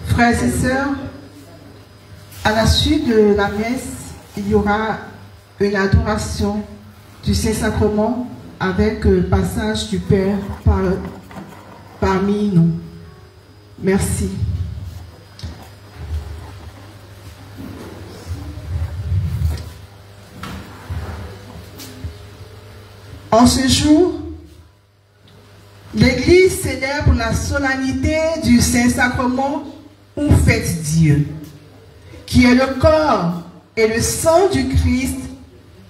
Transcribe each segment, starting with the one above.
Frères et sœurs, à la suite de la messe, il y aura une adoration du Saint-Sacrement avec passage du Père parmi nous. Merci. En ce jour, l'Église célèbre la solennité du Saint-Sacrement ou fête Dieu, qui est le corps et le sang du Christ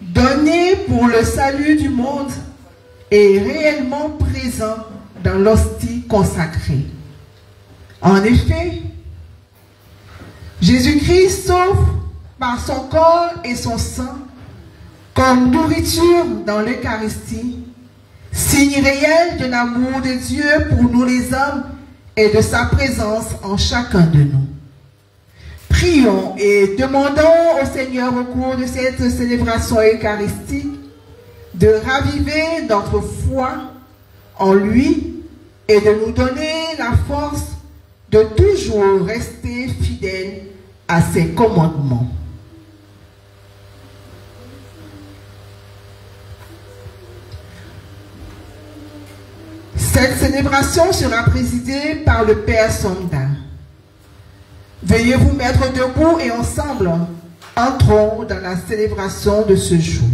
donné pour le salut du monde et réellement présent dans l'hostie consacrée. En effet, Jésus-Christ s'offre par son corps et son sang comme nourriture dans l'Eucharistie, signe réel de l'amour de Dieu pour nous les hommes et de sa présence en chacun de nous. Prions et demandons au Seigneur au cours de cette célébration eucharistique de raviver notre foi en lui et de nous donner la force de toujours rester fidèles à ses commandements. Cette célébration sera présidée par le Père Sonda. Veuillez vous mettre debout et ensemble, entrons dans la célébration de ce jour.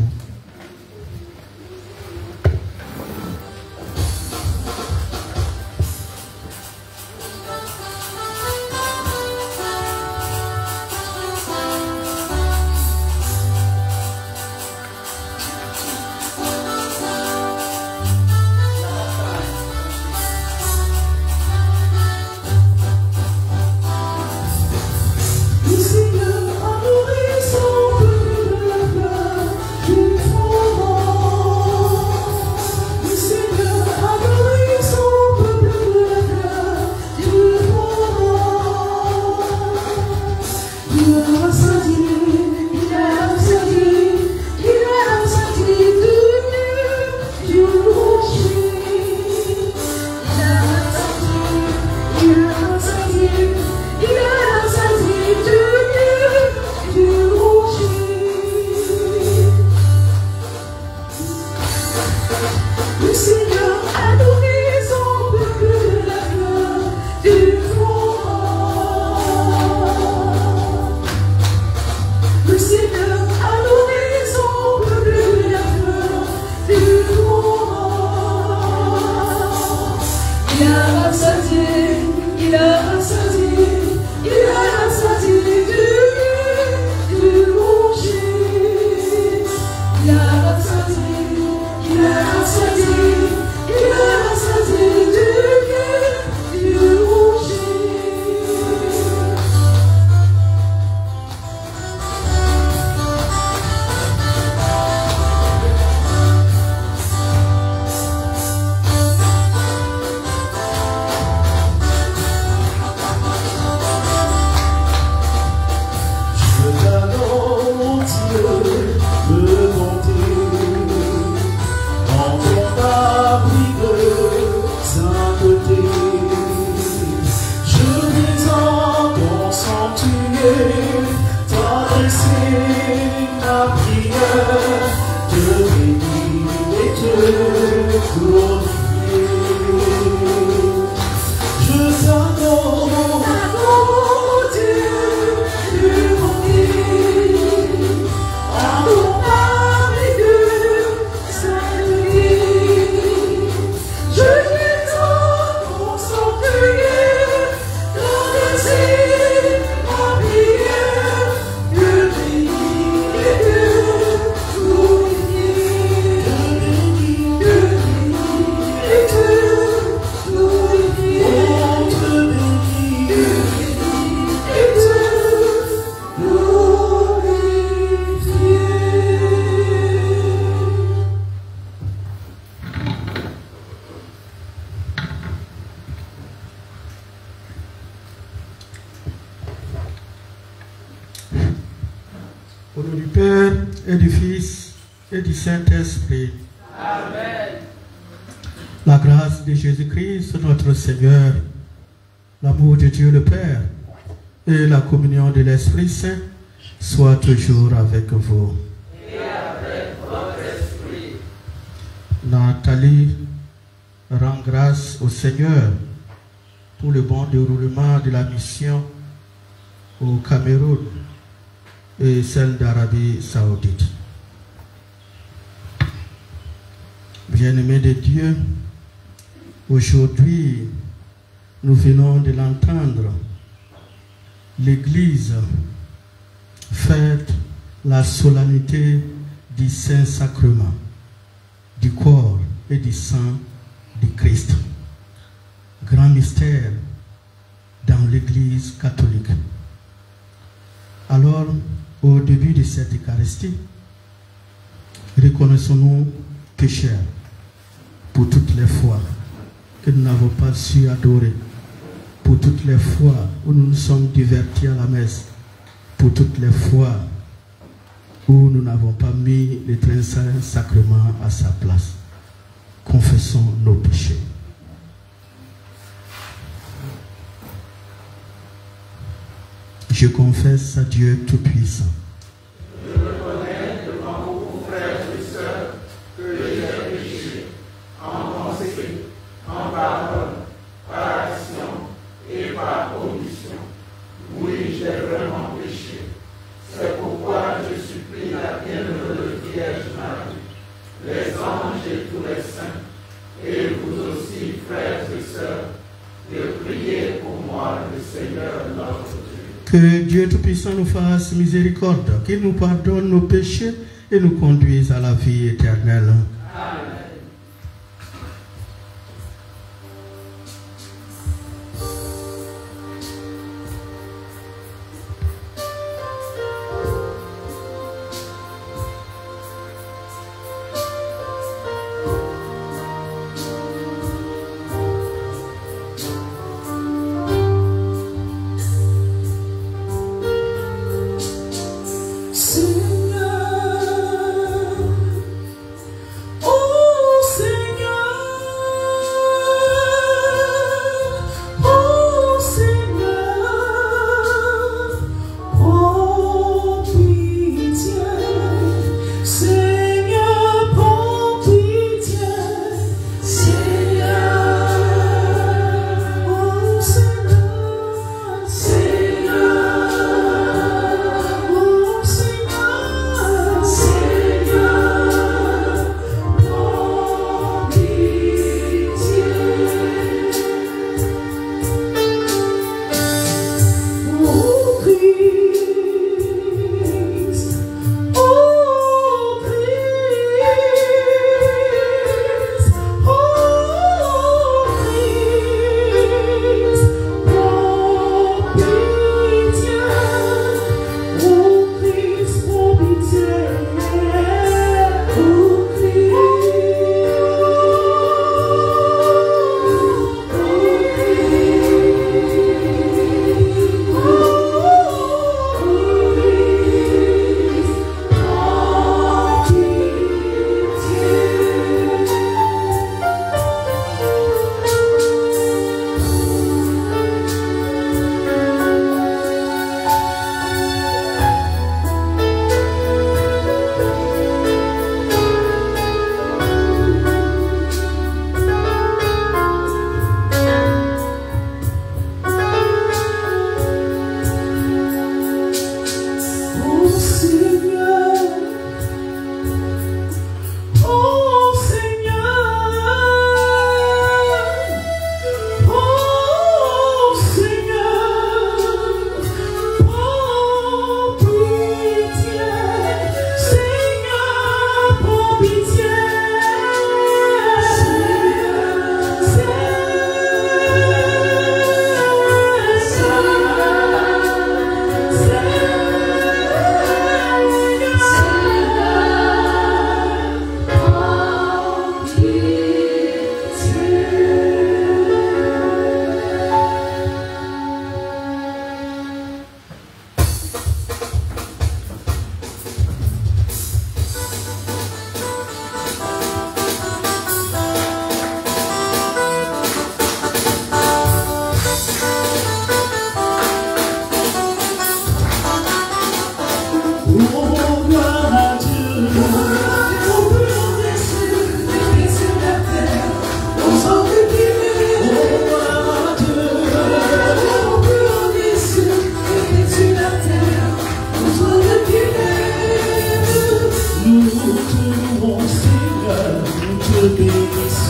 Au nom du Père et du Fils et du Saint-Esprit. Amen. La grâce de Jésus-Christ, notre Seigneur, l'amour de Dieu le Père et la communion de l'Esprit Saint soient toujours avec vous. Et avec votre esprit. Nathalie rend grâce au Seigneur pour le bon déroulement de la mission au Cameroun et celle d'Arabie Saoudite. Bien-aimés de Dieu, aujourd'hui, nous venons de l'entendre, l'Église fête la solennité du Saint-Sacrement, du corps et du sang du Christ. Grand mystère dans l'Église catholique. Alors, au début de cette Eucharistie, reconnaissons-nous pécheurs pour toutes les fois que nous n'avons pas su adorer, pour toutes les fois où nous nous sommes divertis à la messe, pour toutes les fois où nous n'avons pas mis le très saint sacrement à sa place. Confessons nos péchés. Je confesse à Dieu Tout-Puissant. Je reconnais devant vous, frères et sœurs, que j'ai péché en pensée, en parole, par action et par omission. Oui, j'ai vraiment péché. C'est pourquoi je supplie la bienheureuse Vierge Marie, les anges et tous les saints, et vous aussi, frères et sœurs, de prier pour moi, le Seigneur notre Dieu. Que Dieu Tout-Puissant nous fasse miséricorde, qu'il nous pardonne nos péchés et nous conduise à la vie éternelle. Amen.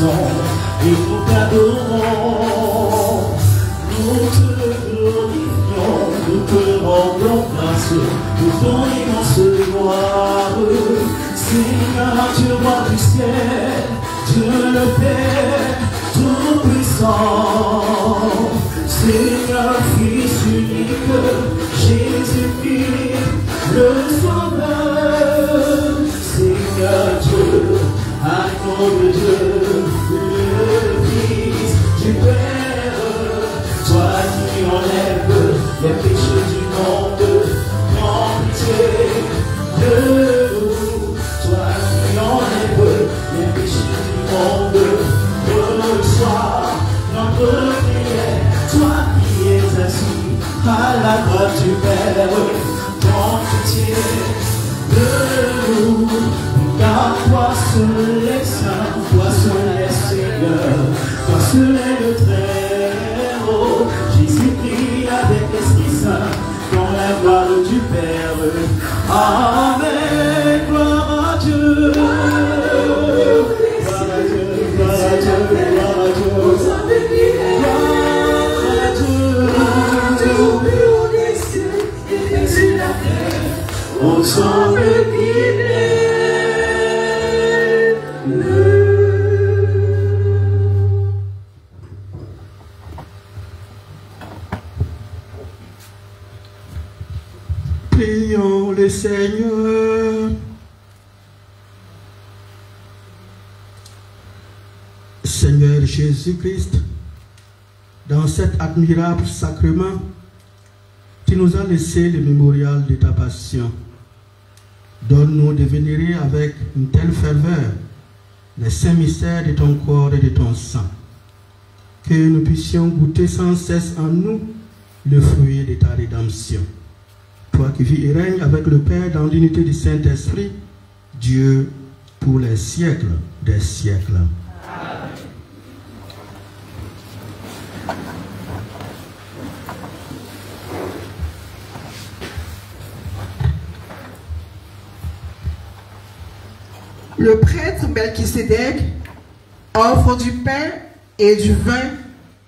bénissons et nous t'adorons. Nous te glorifions, nous te rendons grâce pour ton immense gloire. Seigneur, Dieu roi du ciel, Dieu le Père Tout-Puissant, Seigneur, Fils unique, Jésus-Christ, le Sauveur, Seigneur Dieu, agneau de Dieu, le Fils du Père, toi qui enlèves les péchés du monde, prends pitié de nous, toi qui enlèves les péchés du monde, reçois notre prière, toi qui es assis à la droite du Père, prends pitié de nous, car toi seul est saint, toi seul est Seigneur, toi seul est le Très-Haut, Jésus-Christ avec l'Esprit Saint, dans la gloire du Père. Amen, gloire à Dieu. Prions le Seigneur. Seigneur Jésus-Christ, dans cet admirable sacrement, tu nous as laissé le mémorial de ta passion. Donne-nous de vénérer avec une telle ferveur les saints mystères de ton corps et de ton sang, que nous puissions goûter sans cesse en nous le fruit de ta rédemption. Toi qui vis et règnes avec le Père dans l'unité du Saint-Esprit, Dieu pour les siècles des siècles. Amen. Le prêtre Melchisédek offre du pain et du vin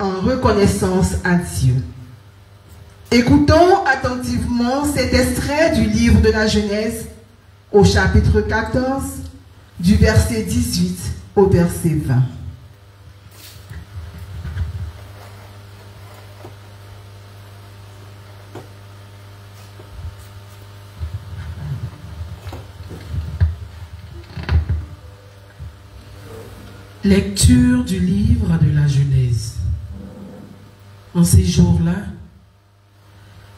en reconnaissance à Dieu. Écoutons attentivement cet extrait du livre de la Genèse au chapitre 14, du verset 18 au verset 20. Lecture du livre de la Genèse. En ces jours-là,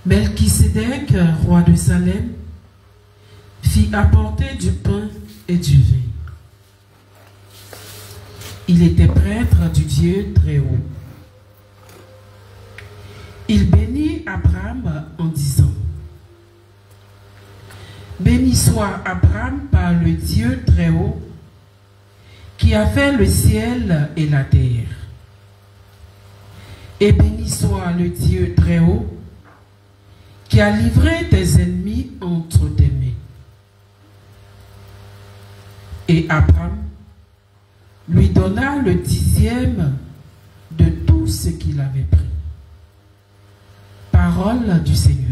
Melchisédek, roi de Salem, fit apporter du pain et du vin. Il était prêtre du Dieu Très-Haut. Il bénit Abraham en disant: Béni soit Abraham par le Dieu Très-Haut, qui a fait le ciel et la terre. Et béni soit le Dieu Très-Haut, qui a livré tes ennemis entre tes mains. Et Abraham lui donna le 10e de tout ce qu'il avait pris. Parole du Seigneur.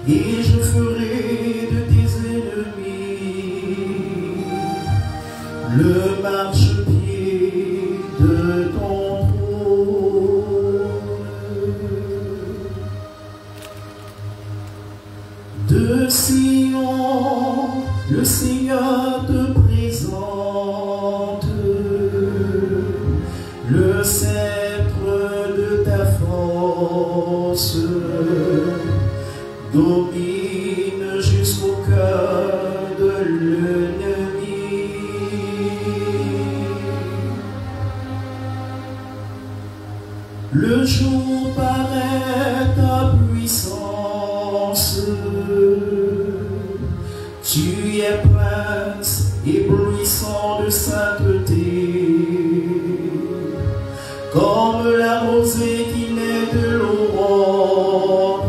Et je ferai de tes ennemis De Sion, le Seigneur te présente le sceptre de ta force, domine jusqu'au cœur de l'ennemi. Le jour paraît ta puissance, tu es prince éblouissant de sainteté, comme la rosée qui naît de l'aurore,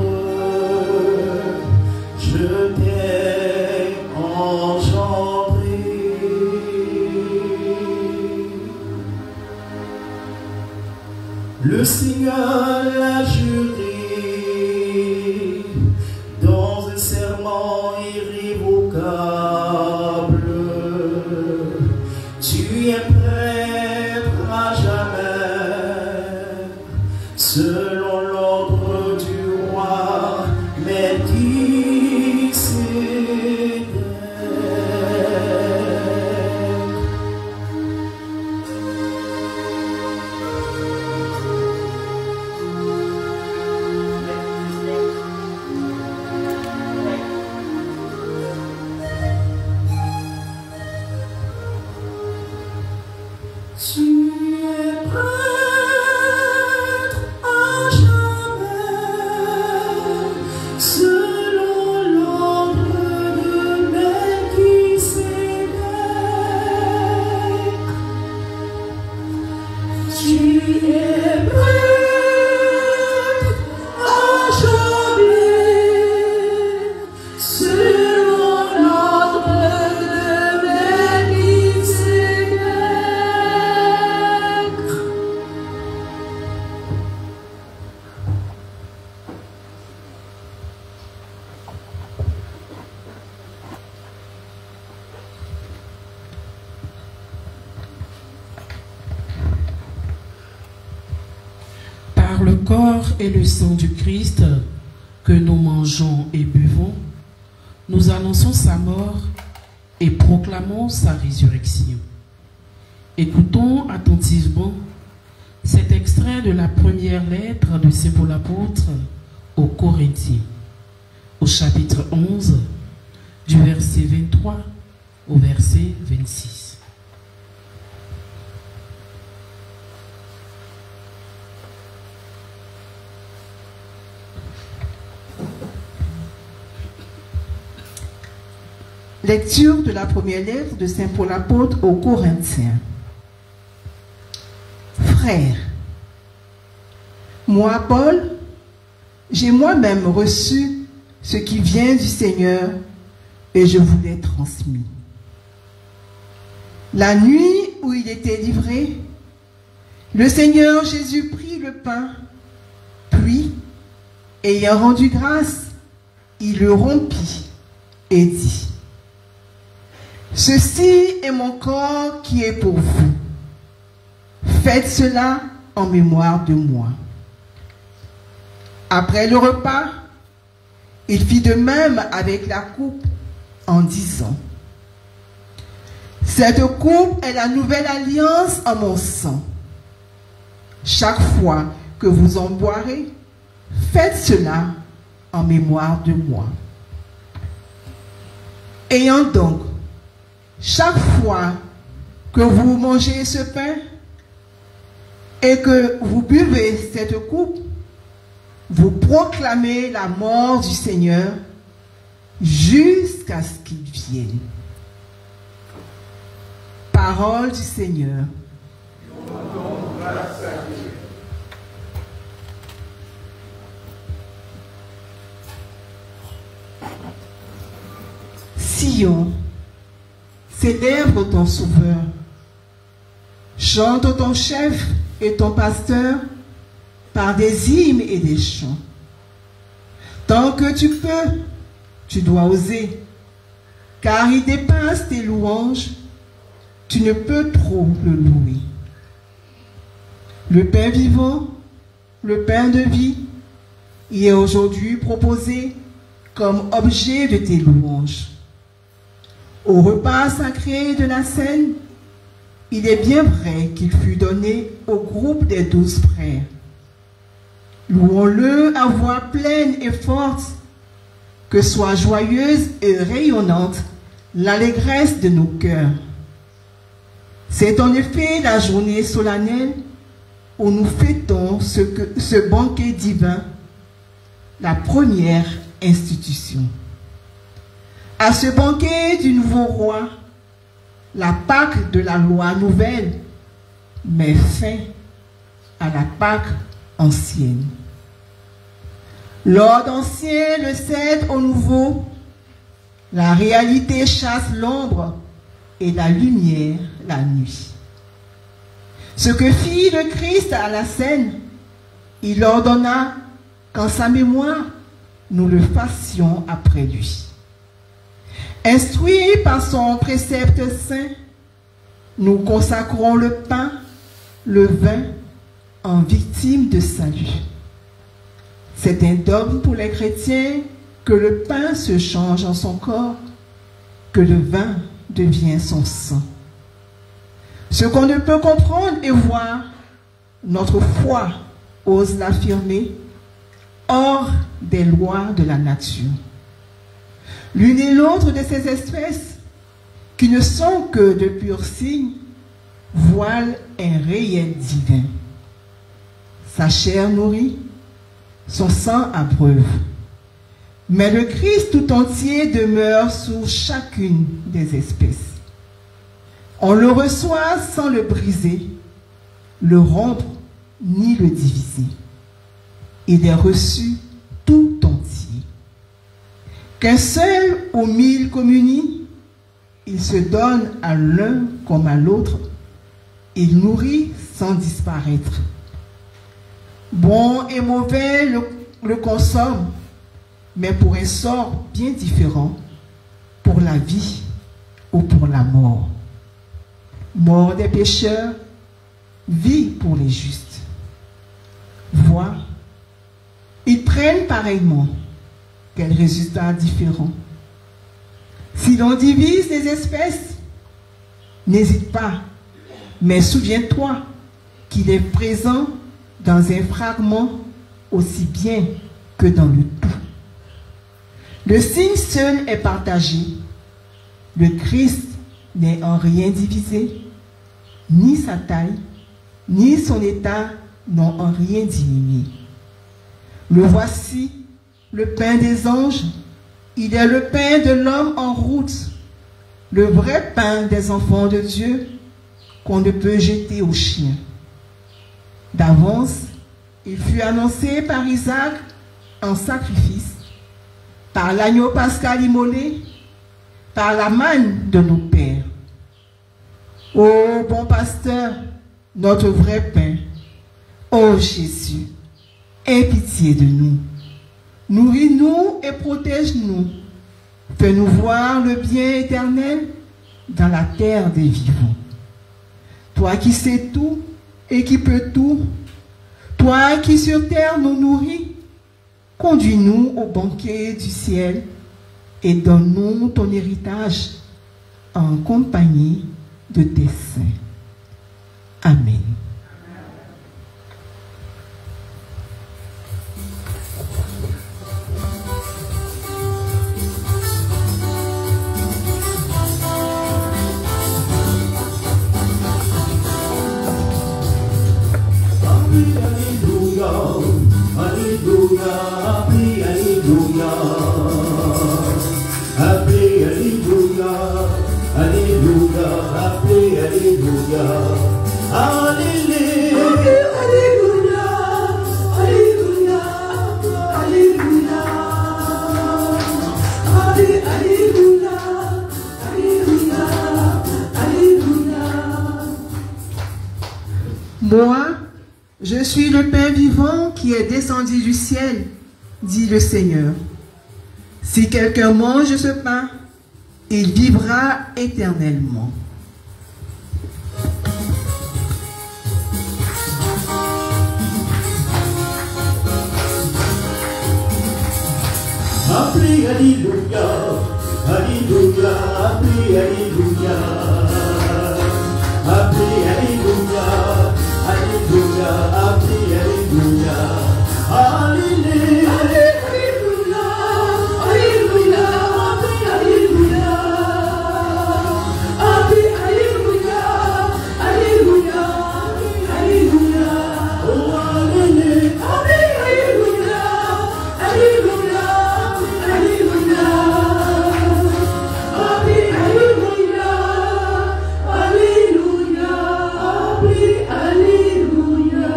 je t'ai engendré. Le Seigneur l'a juré dans un serment irrévocable, tu es prêtre à jamais, selon l'ordre du roi Melchisédek. Tu es prêtre à jamais, selon l'ordre de Melchisédek. Tu es prêtre à jamais, selon l'ordre de Melchisédek. Par le corps et le sang du Christ que nous mangeons et buvons, nous annonçons sa mort et proclamons sa résurrection. Écoutons attentivement cet extrait de la première lettre de Saint Paul apôtre aux Corinthiens, au chapitre 11, du verset 23 au verset 26. Lecture de la première lettre de Saint Paul apôtre aux Corinthiens. Frères, moi, Paul, j'ai moi-même reçu ce qui vient du Seigneur et je vous l'ai transmis. La nuit où il était livré, le Seigneur Jésus prit le pain, puis, ayant rendu grâce, il le rompit et dit: ceci est mon corps qui est pour vous. Faites cela en mémoire de moi. Après le repas, il fit de même avec la coupe en disant: cette coupe est la nouvelle alliance en mon sang. Chaque fois que vous en boirez, faites cela en mémoire de moi. Ayant donc chaque fois que vous mangez ce pain et que vous buvez cette coupe, vous proclamez la mort du Seigneur jusqu'à ce qu'il vienne. Parole du Seigneur. Sion, célèbre ton Sauveur. Chante ton chef et ton pasteur par des hymnes et des chants. Tant que tu peux, tu dois oser, car il dépasse tes louanges, tu ne peux trop le louer. Le pain vivant, le pain de vie, y est aujourd'hui proposé comme objet de tes louanges. Au repas sacré de la scène, il est bien vrai qu'il fut donné au groupe des 12 frères. Louons-le à voix pleine et forte, que soit joyeuse et rayonnante l'allégresse de nos cœurs. C'est en effet la journée solennelle où nous fêtons ce banquet divin, la première institution. À ce banquet du nouveau roi, la Pâque de la loi nouvelle met fin à la Pâque ancienne. L'ordre ancien le cède au nouveau, la réalité chasse l'ombre et la lumière la nuit. Ce que fit le Christ à la scène, il ordonna qu'en sa mémoire, nous le fassions après lui. Instruits par son précepte saint, nous consacrons le pain, le vin, en victime de salut. C'est un dogme pour les chrétiens que le pain se change en son corps, que le vin devient son sang. Ce qu'on ne peut comprendre et voir, notre foi ose l'affirmer, hors des lois de la nature. L'une et l'autre de ces espèces, qui ne sont que de purs signes, voilent un réel divin. Sa chair nourrit, son sang abreuve. Mais le Christ tout entier demeure sous chacune des espèces. On le reçoit sans le briser, le rompre, ni le diviser. Il est reçu tout entier. Qu'un seul ou 1000 communient, il se donne à l'un comme à l'autre. Il nourrit sans disparaître. Bon et mauvais le consomment, mais pour un sort bien différent, pour la vie ou pour la mort. Mort des pécheurs, vie pour les justes. Vois, ils prennent pareillement. Quel résultat différent. Si l'on divise les espèces, n'hésite pas, mais souviens-toi qu'il est présent dans un fragment aussi bien que dans le tout. Le signe seul est partagé. Le Christ n'est en rien divisé, ni sa taille, ni son état n'ont en rien diminué. Le voici, le pain des anges, il est le pain de l'homme en route, le vrai pain des enfants de Dieu qu'on ne peut jeter aux chiens. D'avance, il fut annoncé par Isaac en sacrifice, par l'agneau pascal immolé, par la manne de nos pères. Ô bon pasteur, notre vrai pain, ô Jésus, aie pitié de nous. Nourris-nous et protège-nous. Fais-nous voir le bien éternel dans la terre des vivants. Toi qui sais tout et qui peux tout, toi qui sur terre nous nourris, conduis-nous au banquet du ciel et donne-nous ton héritage en compagnie de tes saints. Amen. Moi, je suis le pain vivant qui est descendu du ciel, dit le Seigneur. Si quelqu'un mange ce pain, il vivra éternellement. Appris Alléluia, Alléluia, appris Alléluia. Appris Alléluia, Alléluia, appris Alléluia. Alléluia, Alléluia, appris Alléluia. Appris Alléluia, Alléluia, Alléluia. Oh Alléluia, Alléluia, Alléluia, Alléluia. Appris Alléluia, Alléluia, appris Alléluia.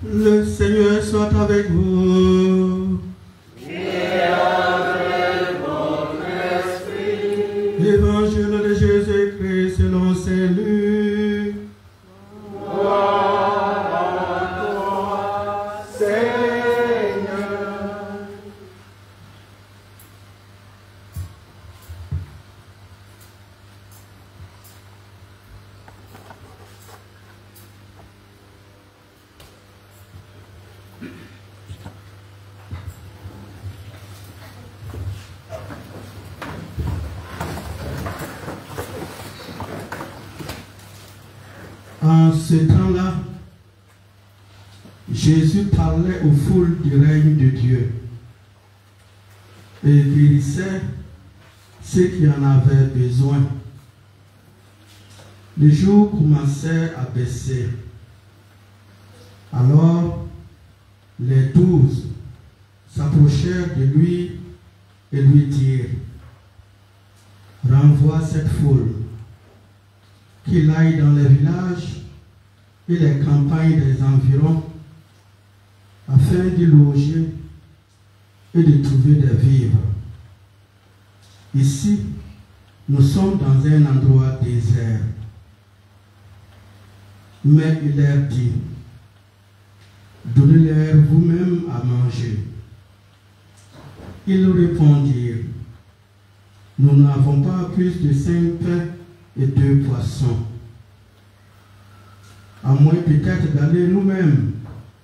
Le Seigneur soit avec vous. Et avec votre esprit. Évangile de Jésus-Christ selon Saint Luc. Gloire à toi, Seigneur. En ce temps-là, Jésus parlait aux foules du règne de Dieu et guérissait ceux qui en avaient besoin. Le jour commençait à baisser. Alors, les 12 s'approchèrent de lui et lui dirent: renvoie cette foule, qu'il aille dans les villages et les campagnes des environs, afin d'y loger et de trouver des vivres. Ici, nous sommes dans un endroit désert. Mais il leur dit: donnez-leur vous-même à manger. Ils répondirent: nous n'avons pas plus de 5 pains et 2 poissons. À moins peut-être d'aller nous-mêmes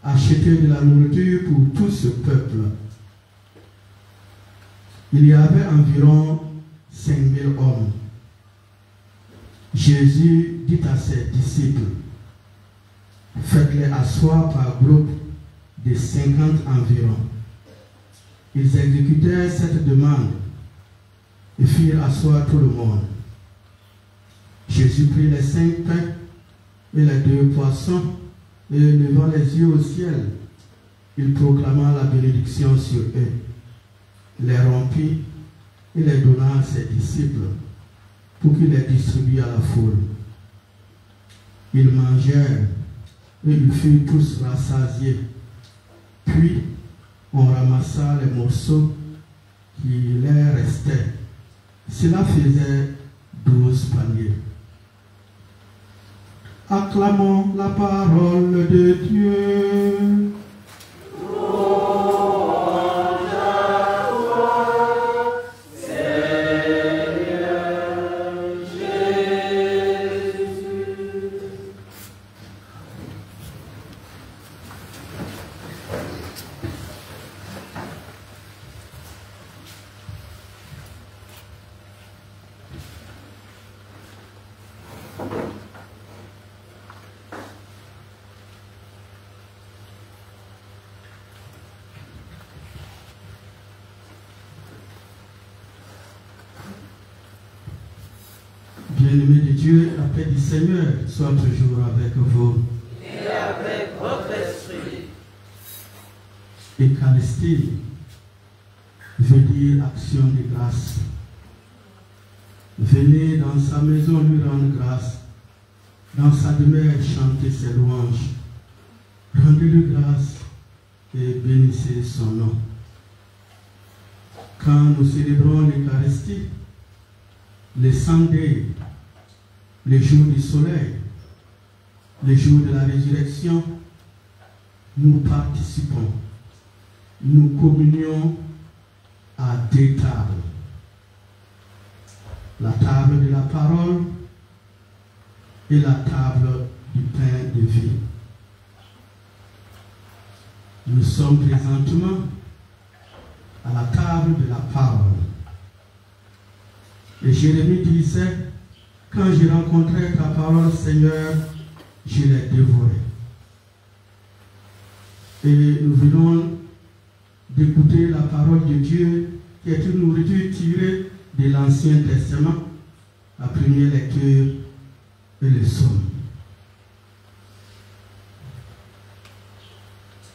acheter de la nourriture pour tout ce peuple. Il y avait environ 5000 hommes. Jésus dit à ses disciples: faites-les asseoir par groupe de 50 environ. Ils exécutèrent cette demande et firent asseoir tout le monde. Jésus prit les 5 pains et les 2 poissons, et levant les yeux au ciel, il proclama la bénédiction sur eux, les rompit et les donna à ses disciples pour qu'ils les distribuent à la foule. Ils mangèrent et ils furent tous rassasiés. Puis on ramassa les morceaux qui leur restaient. Cela faisait 12 paniers. Acclamons la parole de Dieu. Bien-aimés de Dieu, la paix du Seigneur soit toujours avec vous. Et avec votre esprit. Eucharistie veut dire action de grâce. Venez dans sa maison lui rendre grâce. Dans sa demeure chanter ses louanges. Rendez-lui grâce et bénissez son nom. Quand nous célébrons l'Eucharistie, les Sundays, les jours du soleil, les jours de la résurrection, nous participons, nous communions à 2 tables. La table de la parole et la table du pain de vie. Nous sommes présentement table de la parole. Et Jérémie disait, quand j'ai rencontré ta parole, Seigneur, je l'ai dévorée. Et nous venons d'écouter la parole de Dieu, qui est une nourriture tirée de l'Ancien Testament, la première lecture et le psaume.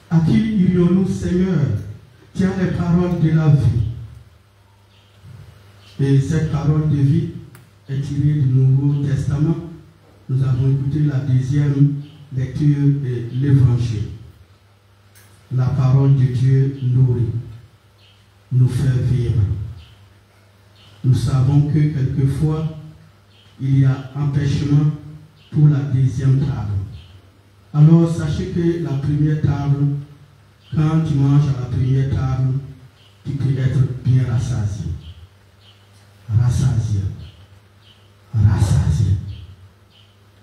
À qui irions-nous, Seigneur? Tu as les paroles de la vie. Et cette parole de vie est tirée du Nouveau Testament. Nous avons écouté la deuxième lecture de l'Évangile. La parole de Dieu nourrit, nous fait vivre. Nous savons que quelquefois, il y a empêchement pour la deuxième table. Alors sachez que la première table, quand tu manges à la première table, tu peux être bien rassasié. Rassasié. Rassasié.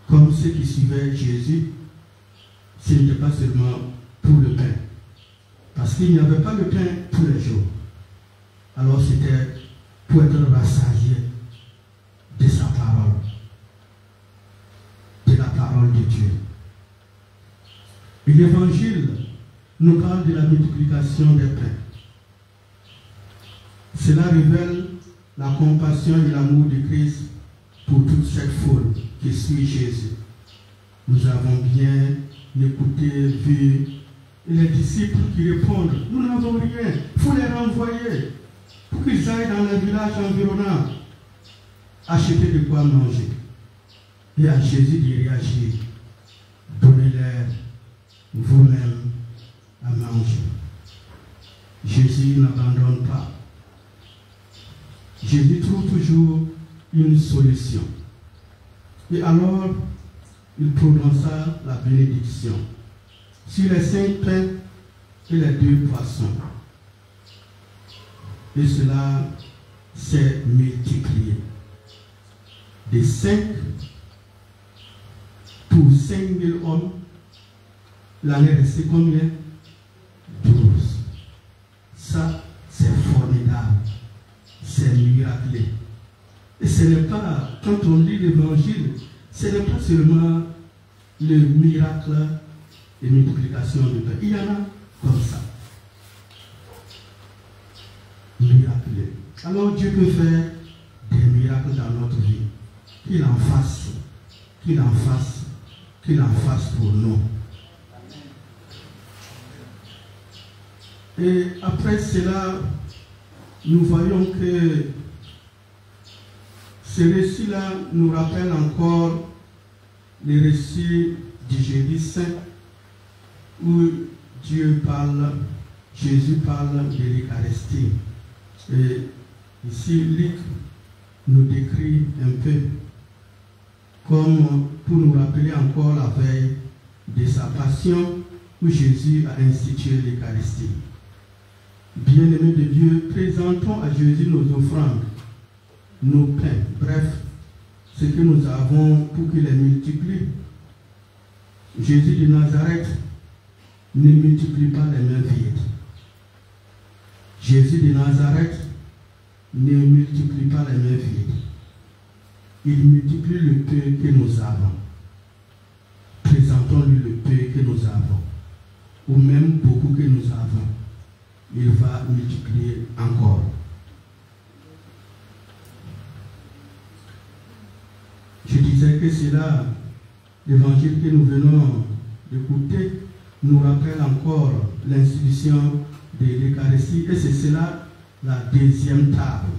Comme ceux qui suivaient Jésus, ce n'était pas seulement pour le pain. Parce qu'il n'y avait pas le pain tous les jours. Alors c'était pour être rassasié de sa parole. De la parole de Dieu. Et l'Évangile nous parle de la multiplication des pains. Cela révèle la compassion et l'amour de Christ pour toute cette foule qui suit Jésus. Nous avons bien écouté, vu, et les disciples qui répondent, nous n'avons rien, il faut les renvoyer pour qu'ils aillent dans les villages environnants acheter de quoi manger. Et à Jésus de réagir, donnez-leur vous-même à manger. Jésus n'abandonne pas. Jésus trouve toujours une solution. Et alors, il prononça la bénédiction sur les 5 pains et les 2 poissons. Et cela s'est multiplié. De 5 pour 5000 hommes, l'année restée combien? 12. Ça, c'est formidable. C'est miraculeux. Et ce n'est pas, quand on lit l'Évangile, ce n'est pas seulement le miracle de multiplication de pain. Il y en a comme ça. Miraculeux. Alors Dieu peut faire des miracles dans notre vie. Qu'il en fasse. Qu'il en fasse. Qu'il en fasse pour nous. Et après cela, nous voyons que ce récit-là nous rappelle encore les récits du Jeudi Saint où Jésus parle de l'Eucharistie. Et ici, Luc nous décrit un peu comme pour nous rappeler encore la veille de sa passion où Jésus a institué l'Eucharistie. Bien-aimés de Dieu, présentons à Jésus nos offrandes, nos pains, bref, ce que nous avons pour qu'il les multiplie. Jésus de Nazareth ne multiplie pas les mains vides. Jésus de Nazareth ne multiplie pas les mains vides. Il multiplie le peu que nous avons. Présentons-lui le peu que nous avons, ou même beaucoup que nous avons. Il va multiplier encore. Je disais que c'est là, l'évangile que nous venons d'écouter nous rappelle encore l'institution de l'Eucharistie, et c'est cela la deuxième table.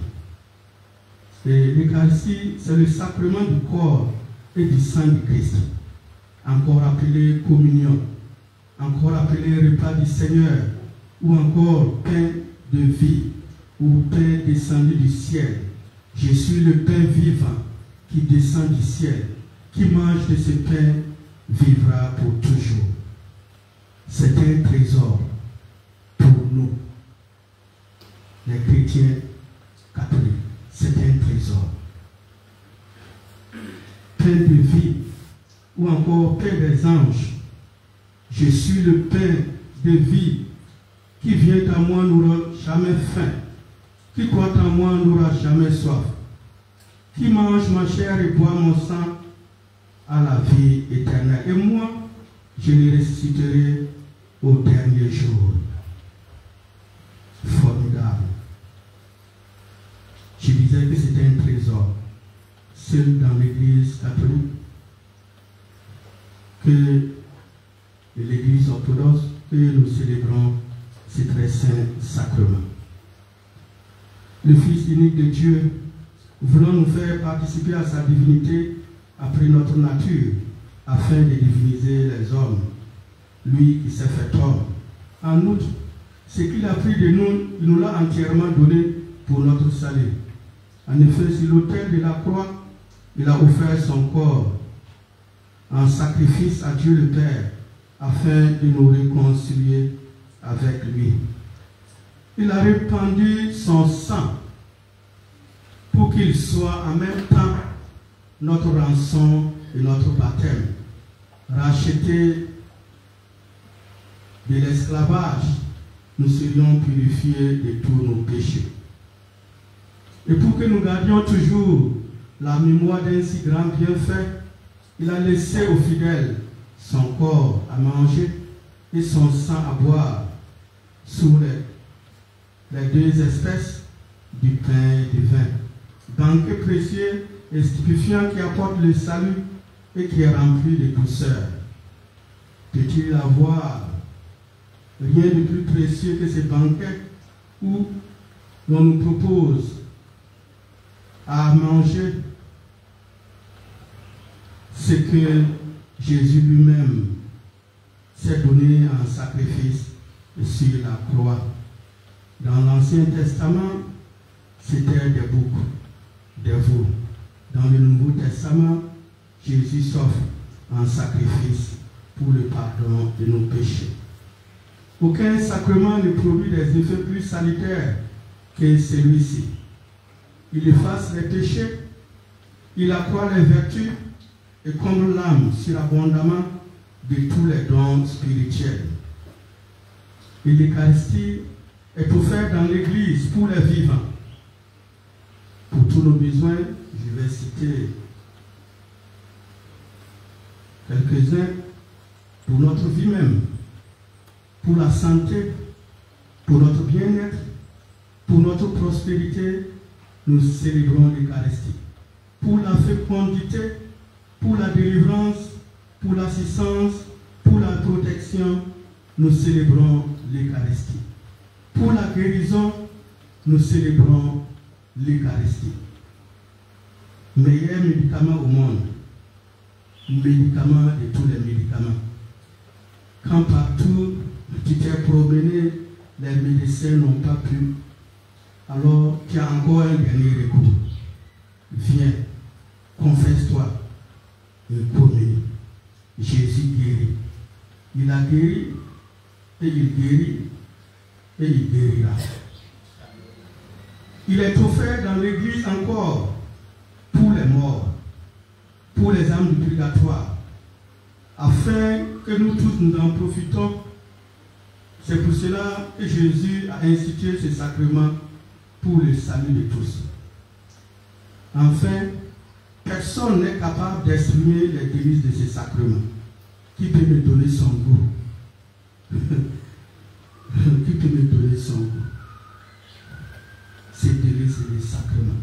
Et l'Eucharistie, c'est le sacrement du corps et du sang de Christ, encore appelé communion, encore appelé repas du Seigneur, ou encore pain de vie, ou pain descendu du ciel. Je suis le pain vivant qui descend du ciel. Qui mange de ce pain vivra pour toujours. C'est un trésor pour nous, les chrétiens catholiques. C'est un trésor. Pain de vie, ou encore pain des anges. Je suis le pain de vie qui vient à moi n'aura jamais faim Qui croit en moi n'aura jamais soif. Qui mange ma chair et boit mon sang à la vie éternelle. Et moi, je les ressusciterai au dernier jour. Formidable. Je disais que c'était un trésor, seul dans l'Église catholique, que l'Église orthodoxe, que nous célébrons ces très saints sacrements. Le Fils unique de Dieu, voulant nous faire participer à sa divinité après notre nature, afin de diviniser les hommes, lui qui s'est fait homme. En outre, ce qu'il a pris de nous, il nous l'a entièrement donné pour notre salut. En effet, sur l'autel de la croix, il a offert son corps en sacrifice à Dieu le Père, afin de nous réconcilier avec lui. Il a répandu son sang pour qu'il soit en même temps notre rançon et notre baptême. Rachetés de l'esclavage, nous serions purifiés de tous nos péchés. Et pour que nous gardions toujours la mémoire d'un si grand bienfait, il a laissé aux fidèles son corps à manger et son sang à boire sous les deux espèces du pain et du vin. Banquet précieux et stupéfiant qui apporte le salut et qui est rempli de douceur. Peut-il avoir rien de plus précieux que ces banquets où l'on nous propose à manger ce que Jésus lui-même s'est donné en sacrifice sur la croix. Dans l'Ancien Testament, c'était des boucs, des veaux. Dans le Nouveau Testament, Jésus s'offre en sacrifice pour le pardon de nos péchés. Aucun sacrement ne produit des effets plus salutaires que celui-ci. Il efface les péchés, il accroît les vertus et comble l'âme surabondamment de tous les dons spirituels. Et l'Eucharistie est offerte dans l'Église pour les vivants. Pour tous nos besoins, je vais citer quelques-uns, pour notre vie même, pour la santé, pour notre bien-être, pour notre prospérité, nous célébrons l'Eucharistie. Pour la fécondité, pour la délivrance, pour l'assistance, pour la protection, nous célébrons l'Eucharistie. Pour la guérison, nous célébrons l'Eucharistie. Meilleur médicament au monde, médicament de tous les médicaments. Quand partout tu t'es promené, les médecins n'ont pas pu, alors tu as encore un dernier recours. Viens, confesse-toi et communie. Jésus guérit. Il a guéri et il guérit et il guérira. Il est offert dans l'Église encore pour les morts, pour les âmes du purgatoire, afin que nous tous nous en profitons. C'est pour cela que Jésus a institué ce sacrement pour le salut de tous. Enfin, personne n'est capable d'exprimer les délices de ce sacrement. Qui peut me donner son goût? Qui peut me donner son goût? Ces délices et les sacrements,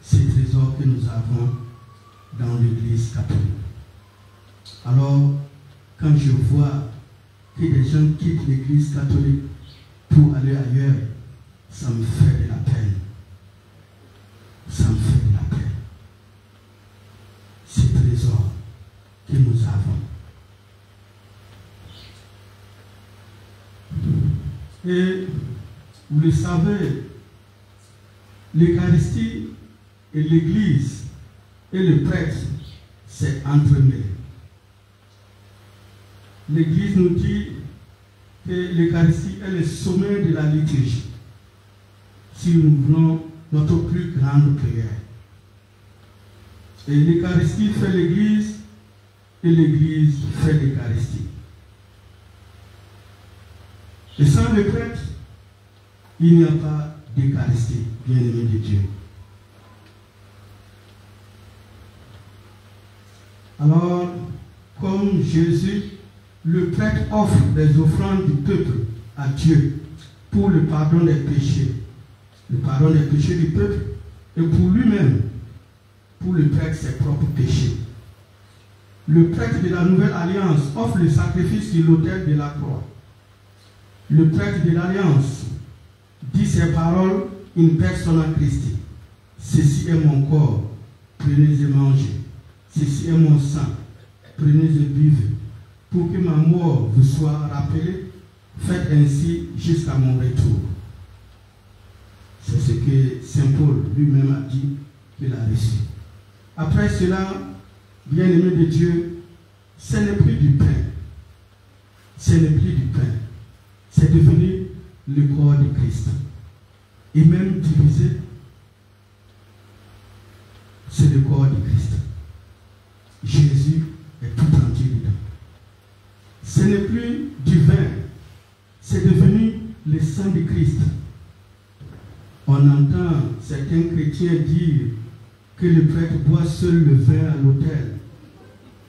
ces trésors que nous avons dans l'Église catholique. Alors, quand je vois que des gens quittent l'Église catholique pour aller ailleurs, ça me fait de la peine. Ça me fait de la peine. Ces trésors que nous avons. Et vous le savez, l'Eucharistie et l'Église et le prêtre, c'est entremêlé. L'Église nous dit que l'Eucharistie est le sommet de la liturgie. Si nous voulons notre plus grande prière. Et l'Eucharistie fait l'Église et l'Église fait l'Eucharistie. Et sans le prêtre, il n'y a pas d'Eucharistie, bien-aimés de Dieu. Alors, comme Jésus, le prêtre offre des offrandes du peuple à Dieu pour le pardon des péchés du peuple, et pour lui-même, pour le prêtre ses propres péchés. Le prêtre de la Nouvelle Alliance offre le sacrifice sur l'autel de la croix. Le prêtre de l'Alliance dit ces paroles in persona Christi. Ceci est mon corps, prenez et mangez. Ceci est mon sang, prenez et buvez. Pour que ma mort vous soit rappelée, faites ainsi jusqu'à mon retour. C'est ce que Saint Paul lui-même a dit qu'il a reçu. Après cela, bien-aimés de Dieu, ce n'est plus du pain. Ce n'est plus du pain. C'est devenu le corps de Christ. Et même divisé, c'est le corps de Christ. Jésus est tout entier dedans. Ce n'est plus du vin. C'est devenu le sang de Christ. On entend certains chrétiens dire que le prêtre boit seul le vin à l'autel.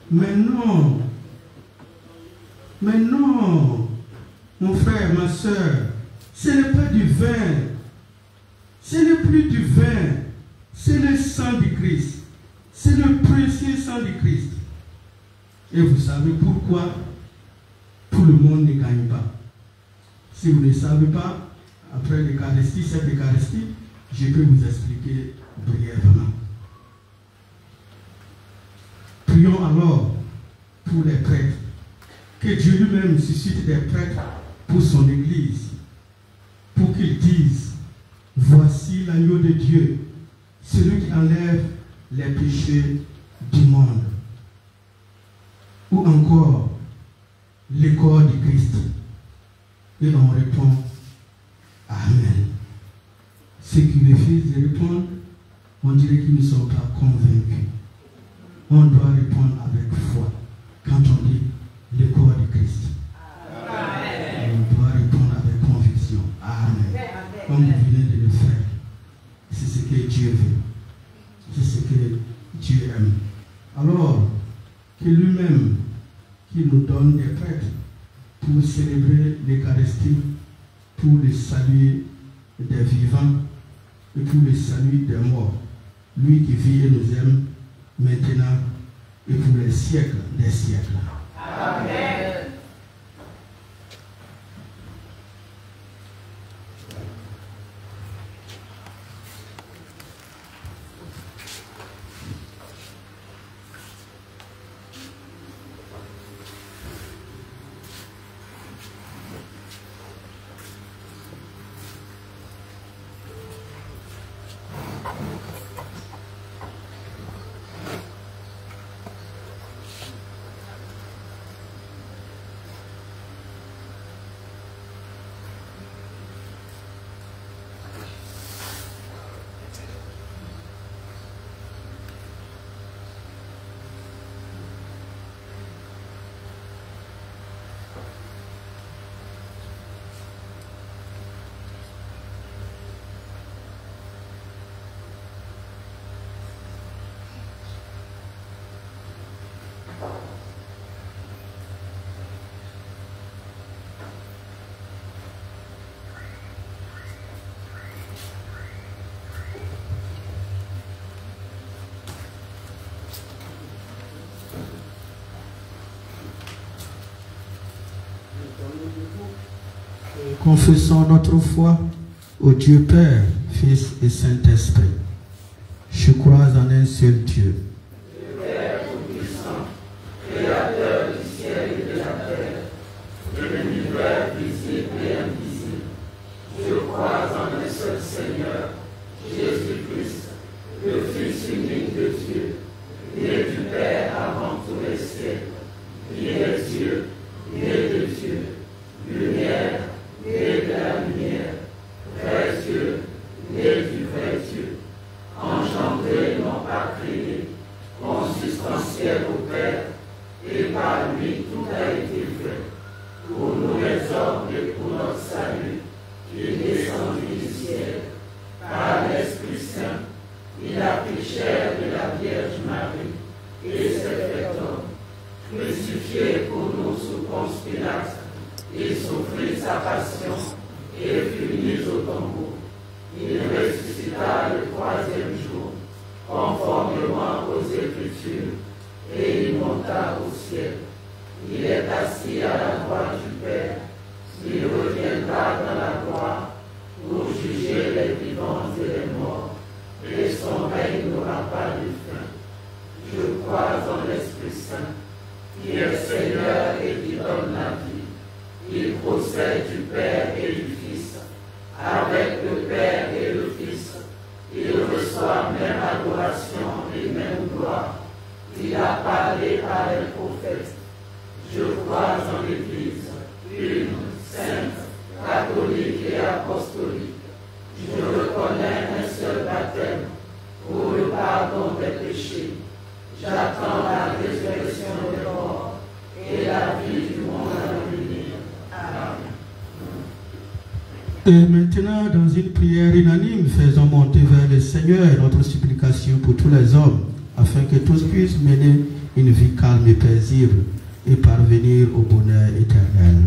Mais non, mon frère, ma soeur, ce n'est pas du vin, ce n'est plus du vin, c'est le sang de Christ, c'est le précieux sang de Christ. Et vous savez pourquoi tout le monde ne gagne pas. Si vous ne savez pas, après l'Eucharistie, cette Eucharistie, je peux vous expliquer brièvement. Prions alors pour les prêtres, que Dieu lui-même suscite des prêtres pour son Église, pour qu'ils disent, voici l'agneau de Dieu, celui qui enlève les péchés du monde. Ou encore, le corps de Christ. Et on répond, Amen. Ceux qui refusent de répondre, on dirait qu'ils ne sont pas convaincus. On doit répondre avec foi quand on dit le corps de Christ. Amen. On doit répondre avec conviction. Amen. Comme vous venez de le faire. C'est ce que Dieu veut. C'est ce que Dieu aime. Alors, que lui-même, qui nous donne des prêtres pour célébrer l'Eucharistie, pour le salut des vivants et pour le salut des morts. Lui qui vit et nous aime maintenant et pour les siècles des siècles. Amen. Confessons notre foi au Dieu Père, Fils et Saint-Esprit. Je crois en un seul Dieu. Le Père Tout-Puissant, Créateur du ciel et de la terre, de l'univers visible et invisible. Je crois en un seul Seigneur, Jésus-Christ, le Fils unique de Dieu, né du Père avant tous les siècles, qui est Dieu, né de Dieu, lumière, né de la lumière, vrai Dieu, né du vrai Dieu, engendré non pas créé, avec le Père et le Fils. Il reçoit même adoration et même gloire. Il a parlé par les prophètes. Je crois en l'Église, une, sainte, catholique et apostolique. Je reconnais un seul baptême pour le pardon des péchés. J'attends la résurrection des morts et la vie du monde à venir. Amen. Et maintenant, dans une prière unanime, faisons monter vers le Seigneur notre supplication pour tous les hommes, afin que tous puissent mener une vie calme et paisible et parvenir au bonheur éternel.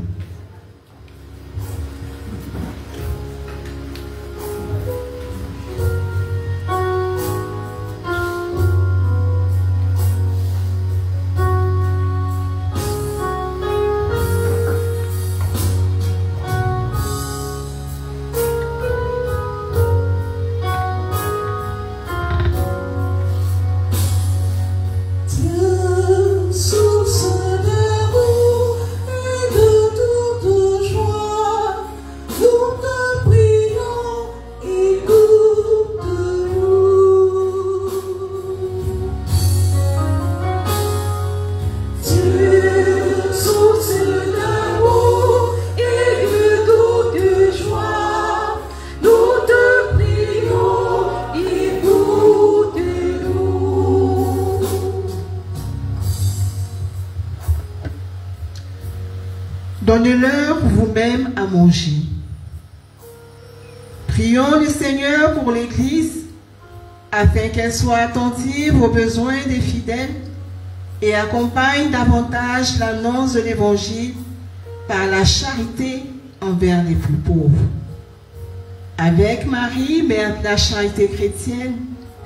Donnez-leur vous-même à manger. Prions le Seigneur pour l'Église, afin qu'elle soit attentive aux besoins des fidèles et accompagne davantage l'annonce de l'Évangile par la charité envers les plus pauvres. Avec Marie, Mère de la charité chrétienne,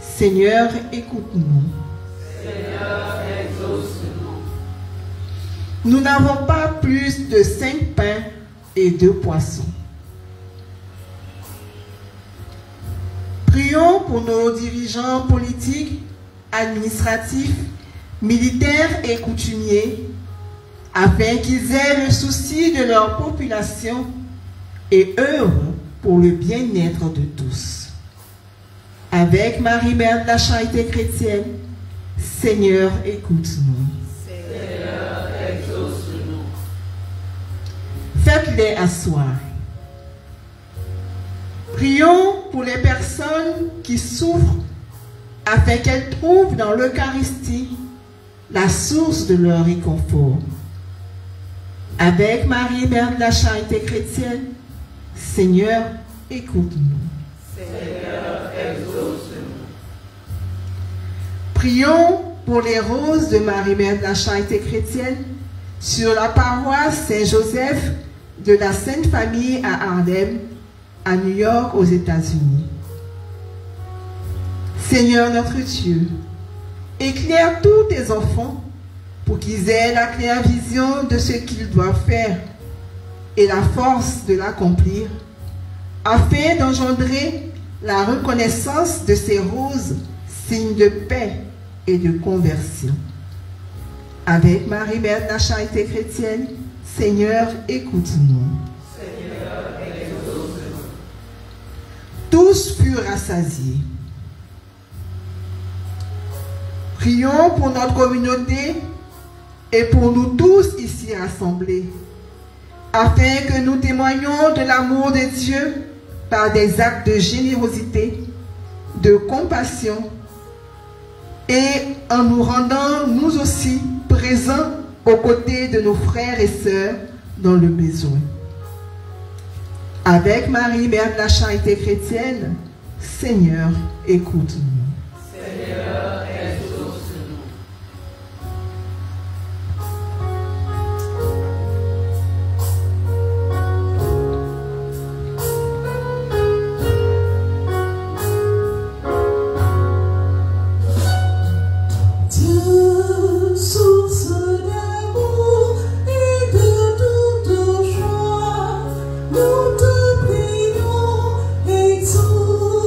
Seigneur, écoute-nous. Seigneur, exauce-nous. Nous n'avons pas plus de 5 pains et 2 poissons. Prions pour nos dirigeants politiques, administratifs, militaires et coutumiers, afin qu'ils aient le souci de leur population et œuvrent pour le bien-être de tous. Avec Marie, Mère de la charité chrétienne, Seigneur, écoute-nous. Seigneur, exauce-nous. Faites-les asseoir. Prions pour les personnes qui souffrent, afin qu'elles trouvent dans l'Eucharistie la source de leur réconfort. Avec Marie, Mère de la charité chrétienne, Seigneur, écoute-nous. Seigneur, exauce-nous. Prions pour les roses de Marie, Mère de la charité chrétienne, sur la paroisse Saint-Joseph de la Sainte Famille à Harlem, à New York, aux États-Unis. Seigneur notre Dieu, éclaire tous tes enfants pour qu'ils aient la claire vision de ce qu'ils doivent faire et la force de l'accomplir, afin d'engendrer la reconnaissance de ces roses, signe de paix et de conversion. Avec Marie, Mère de la charité chrétienne, Seigneur, écoute-nous. Seigneur, exauce-nous. Tous furent rassasiés. Prions pour notre communauté et pour nous tous ici rassemblés, afin que nous témoignions de l'amour de Dieu par des actes de générosité, de compassion, et en nous rendant nous aussi présents aux côtés de nos frères et sœurs dans le besoin. Avec Marie, Mère de la charité chrétienne, Seigneur, écoute-nous. Seigneur, exauce-nous. Dieu, source d'amour et de toute joie, nous te prions, exauce-nous.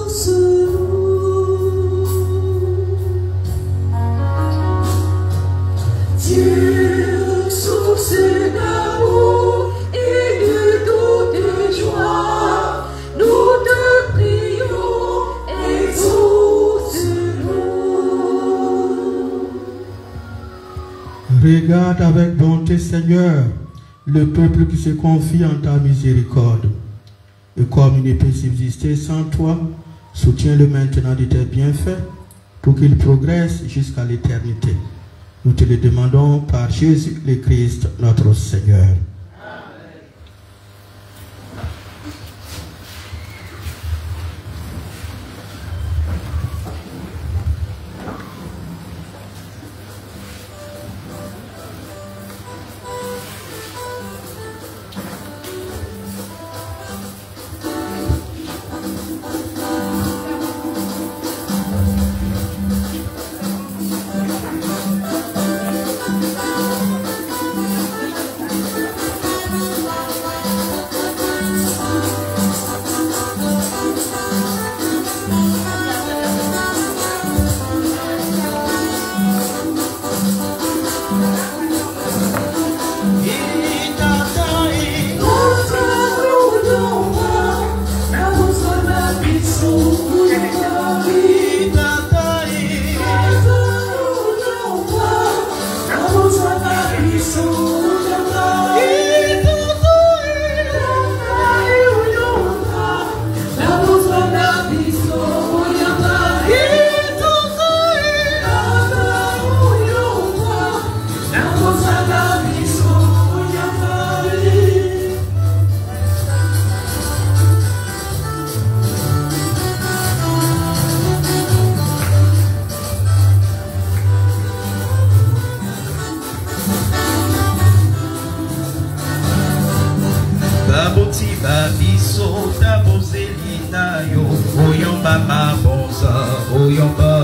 Regarde avec bonté, Seigneur, le peuple qui se confie en ta miséricorde. Et comme il ne peut subsister sans toi, soutiens-le maintenant de tes bienfaits pour qu'il progresse jusqu'à l'éternité. Nous te le demandons par Jésus le Christ, notre Seigneur. Oyama,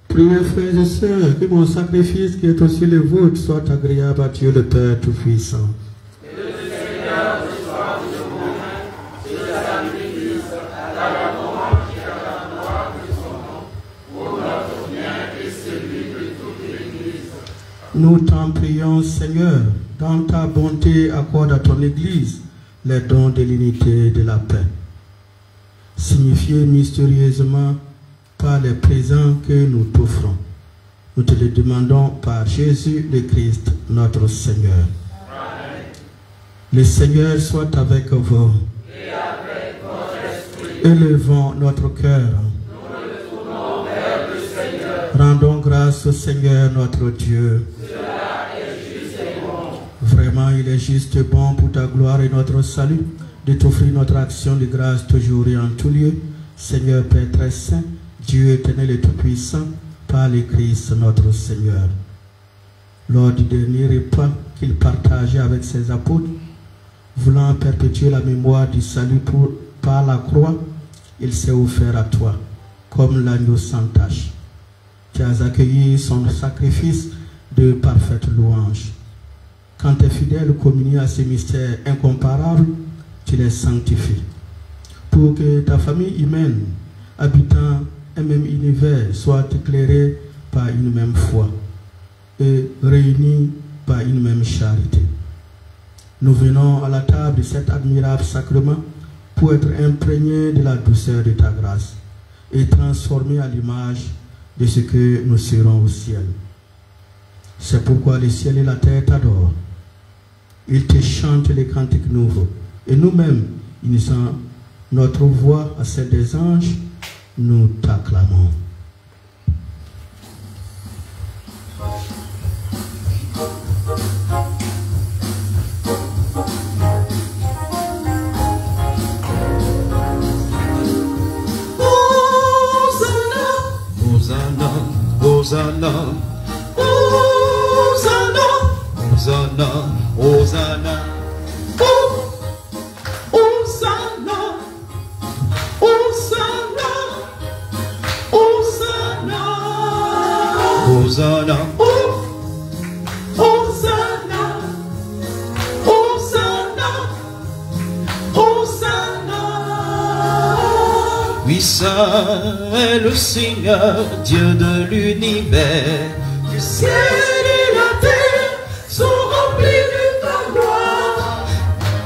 Priez, frères et sœurs, que mon sacrifice qui est aussi le vôtre soit agréable à Dieu le Père Tout-Puissant. Nous t'en prions, Seigneur, dans ta bonté, accorde à ton Église les dons de l'unité et de la paix. Signifiés mystérieusement par les présents que nous t'offrons. Nous te le demandons par Jésus le Christ, notre Seigneur. Amen. Le Seigneur soit avec vous. Et avec votre esprit. Élevons notre cœur. Nous le tournons vers le Seigneur. Rendons grâce au Seigneur notre Dieu. Cela est juste et bon. Vraiment, il est juste et bon pour ta gloire et notre salut de t'offrir notre action de grâce toujours et en tout lieu. Seigneur Père très saint, Dieu éternel et tout-puissant, par le Christ notre Seigneur. Lors du dernier repas qu'il partageait avec ses apôtres, voulant perpétuer la mémoire du salut par la croix, il s'est offert à toi, comme l'agneau sans tache. Tu as accueilli son sacrifice de parfaite louange. Quand tes fidèles communient à ces mystères incomparables, tu les sanctifies. Pour que ta famille humaine, habitant un même univers, soit éclairée par une même foi et réunie par une même charité. Nous venons à la table de cet admirable sacrement pour être imprégnés de la douceur de ta grâce et transformés à l'image de ce que nous serons au ciel. C'est pourquoi le ciel et la terre t'adorent. Ils te chantent les cantiques nouveaux. Et nous-mêmes, unissant notre voix à celle des anges, nous t'acclamons. Hosanna, Hosanna, Hosanna, Hosanna, Hosanna, Hosanna, Hosanna, Hosanna, Hosanna, Hosanna. Oui, saint est le Seigneur, Dieu de l'univers. Le ciel et la terre sont remplis de ta gloire.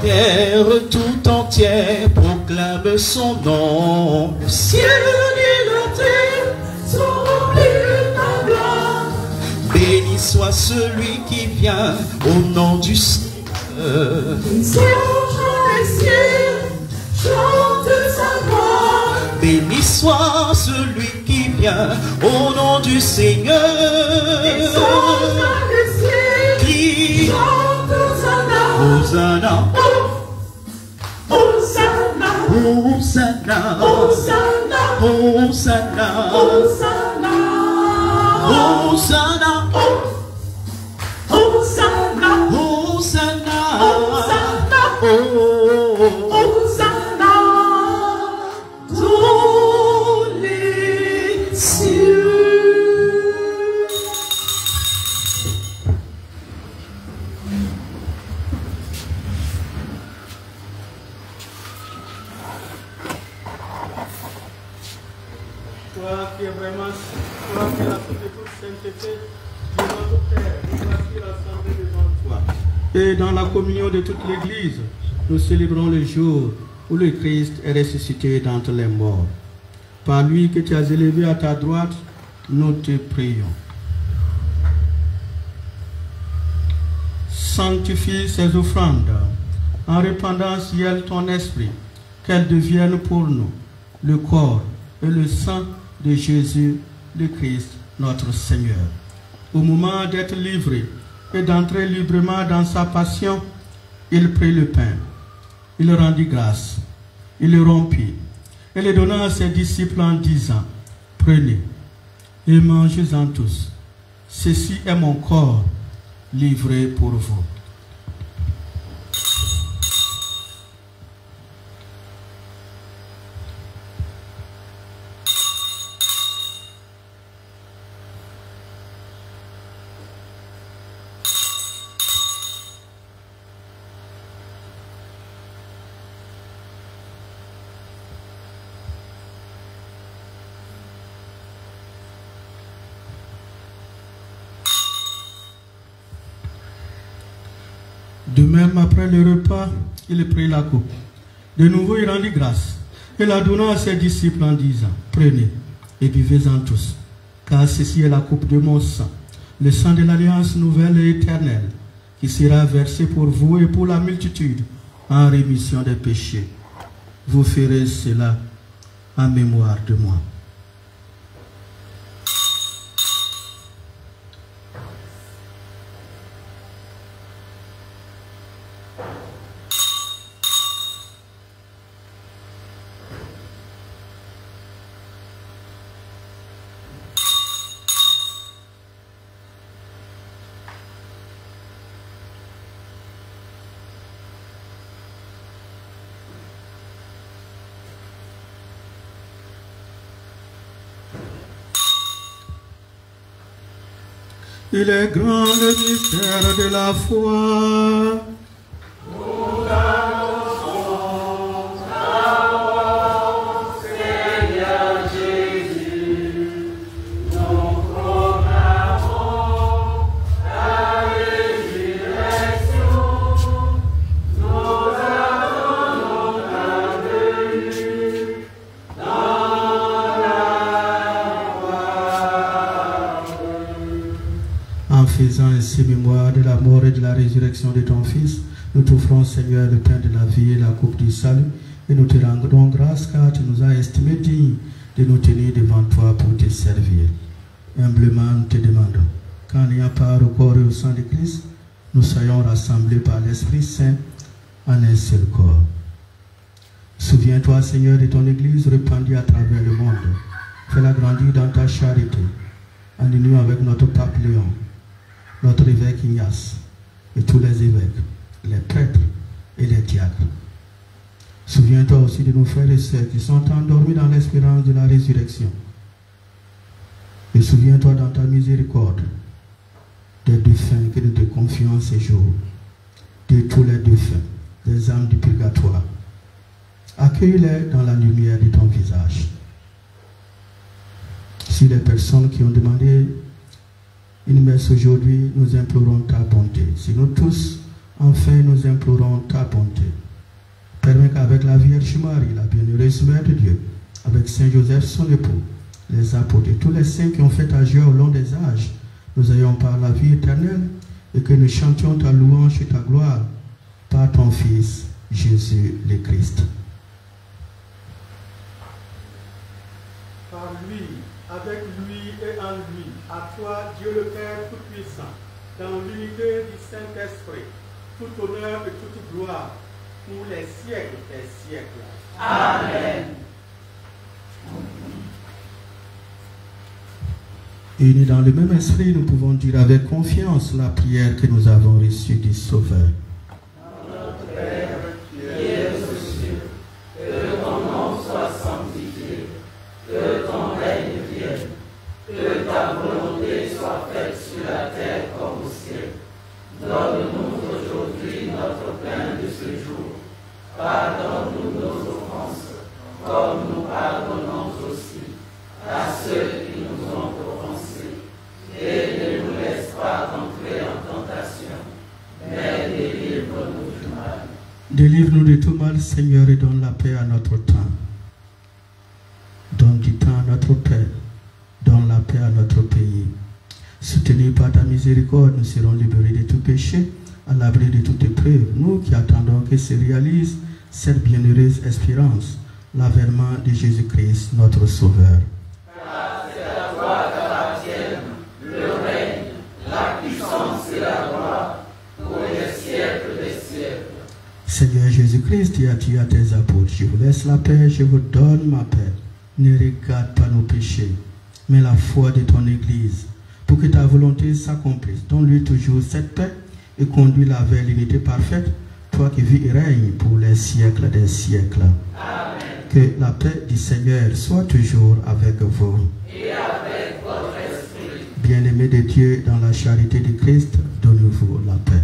La terre tout entière proclame son nom. Le ciel et la terre sont remplis de ta gloire. Béni soit celui qui vient au nom du Seigneur. Les cieux chante sa gloire. Béni soit celui qui vient au nom du Seigneur. Les cieux qui chante Hosanna. Hosanna, Hosanna, Hosanna, Hosanna, Hosanna, Hosanna, Hosanna, Hosanna, Hosanna, dans les cieux. Toi qui es vraiment, toi qui es la source de toute sainteté, de notre Père, nous voici rassemblés devant toi. Et dans la communion de toute l'Église, nous célébrons le jour où le Christ est ressuscité d'entre les morts. Par lui que tu as élevé à ta droite, nous te prions. Sanctifie ces offrandes en répandant sur elle ton esprit, qu'elle devienne pour nous le corps et le sang de Jésus le Christ, notre Seigneur. Au moment d'être livré et d'entrer librement dans sa passion, il prit le pain, il rendit grâce, il le rompit et le donna à ses disciples en disant, prenez et mangez-en tous. Ceci est mon corps livré pour vous. De même, après le repas, il prit la coupe. De nouveau, il rendit grâce et la donna à ses disciples en disant, prenez et buvez-en tous, car ceci est la coupe de mon sang, le sang de l'alliance nouvelle et éternelle, qui sera versé pour vous et pour la multitude en rémission des péchés. Vous ferez cela en mémoire de moi. Il est grand le mystère de la foi. Nous annonçons ta mort, Seigneur Jésus. Nous proclamons ta résurrection. Nous attendons ta venue dans la gloire. En faisant ainsi mémoire de la mort et de la résurrection de ton Fils, nous t'offrons, Seigneur, le pain de la vie et la coupe du salut, et nous te rendons grâce car tu nous as estimés dignes de nous tenir devant toi pour te servir. Humblement, nous te demandons qu'en ayant part au corps et au sang de Christ, nous soyons rassemblés par l'Esprit Saint en un seul corps. Souviens-toi, Seigneur, de ton Église répandue à travers le monde. Fais-la grandir dans ta charité, en union avec notre pape Léon, notre évêque Ignace et tous les évêques, les prêtres et les diacres. Souviens-toi aussi de nos frères et sœurs qui sont endormis dans l'espérance de la résurrection. Et souviens-toi dans ta miséricorde des défunts que nous te confions ces jours, de tous les défunts, des âmes du purgatoire. Accueille-les dans la lumière de ton visage. Si les personnes qui ont demandé une messe aujourd'hui, nous implorons ta bonté. Si nous tous, enfin, nous implorons ta bonté. Permets qu'avec la Vierge Marie, la bienheureuse Mère de Dieu, avec Saint Joseph, son époux, les apôtres et tous les saints qui ont fait ta joie au long des âges, nous ayons par la vie éternelle et que nous chantions ta louange et ta gloire par ton Fils, Jésus le Christ. Par lui, avec lui et en lui, à toi, Dieu le Père Tout-Puissant, dans l'unité du Saint-Esprit, tout honneur et toute gloire, pour les siècles des siècles. Amen. Unis dans le même esprit, nous pouvons dire avec confiance la prière que nous avons reçue du Sauveur. Notre Père, qui es aux cieux, que ton nom soit sanctifié, que ton règne vienne, que ta volonté soit faite sur la terre comme au ciel. Donne-nous aujourd'hui notre pain de ce jour. Pardonne-nous nos offenses, comme nous pardonnons aussi à ceux qui nous ont offensés. Et ne nous laisse pas entrer en tentation, mais délivre-nous du mal. Délivre-nous de tout mal, Seigneur, et donne la paix à notre temps. Donne du temps à notre Père. Donne la paix à notre pays. Soutenus par ta miséricorde, nous serons libérés de tout péché à l'abri de toute épreuve, nous qui attendons que se réalise cette bienheureuse espérance, l'avènement de Jésus-Christ, notre Sauveur. Car c'est à toi qu'appartiennent le règne, la puissance et la gloire pour les siècles des siècles. Seigneur Jésus-Christ, tu as dit à tes apôtres, je vous laisse la paix, je vous donne ma paix. Ne regarde pas nos péchés, mais la foi de ton Église, pour que ta volonté s'accomplisse. Donne-lui toujours cette paix et conduis-la vers l'unité parfaite, toi qui vis et règnes pour les siècles des siècles. Amen. Que la paix du Seigneur soit toujours avec vous. Et avec votre esprit. Bien-aimés de Dieu, dans la charité de Christ, donnez-vous la paix.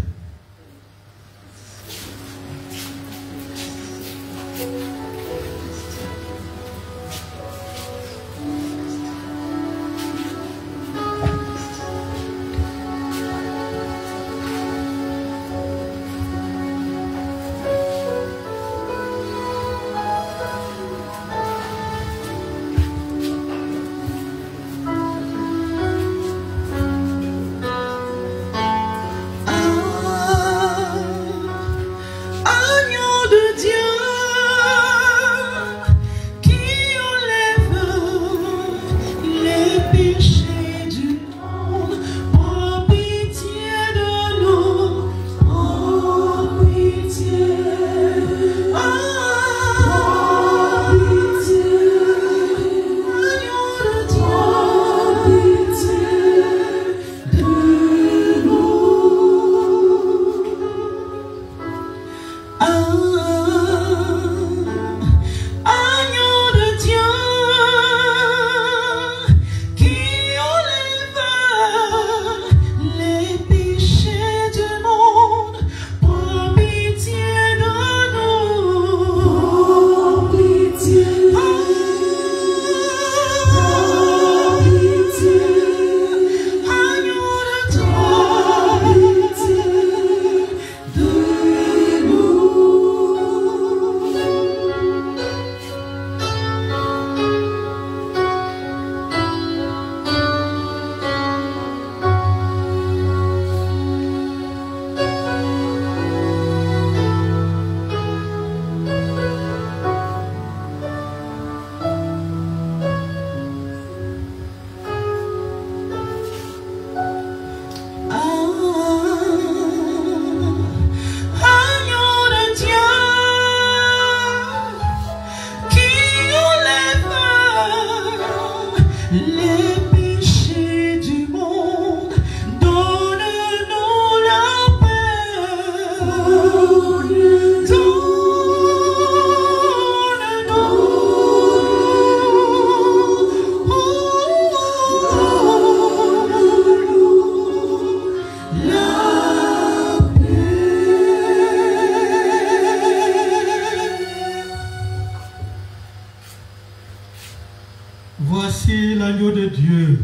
Voici l'agneau de Dieu.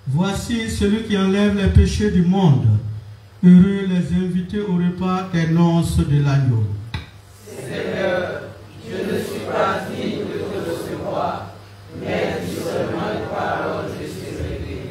Voici celui qui enlève les péchés du monde. Heureux les invités au repas des noces de l'agneau. Seigneur, je ne suis pas digne de te recevoir, mais dis seulement une parole, je serai guéri.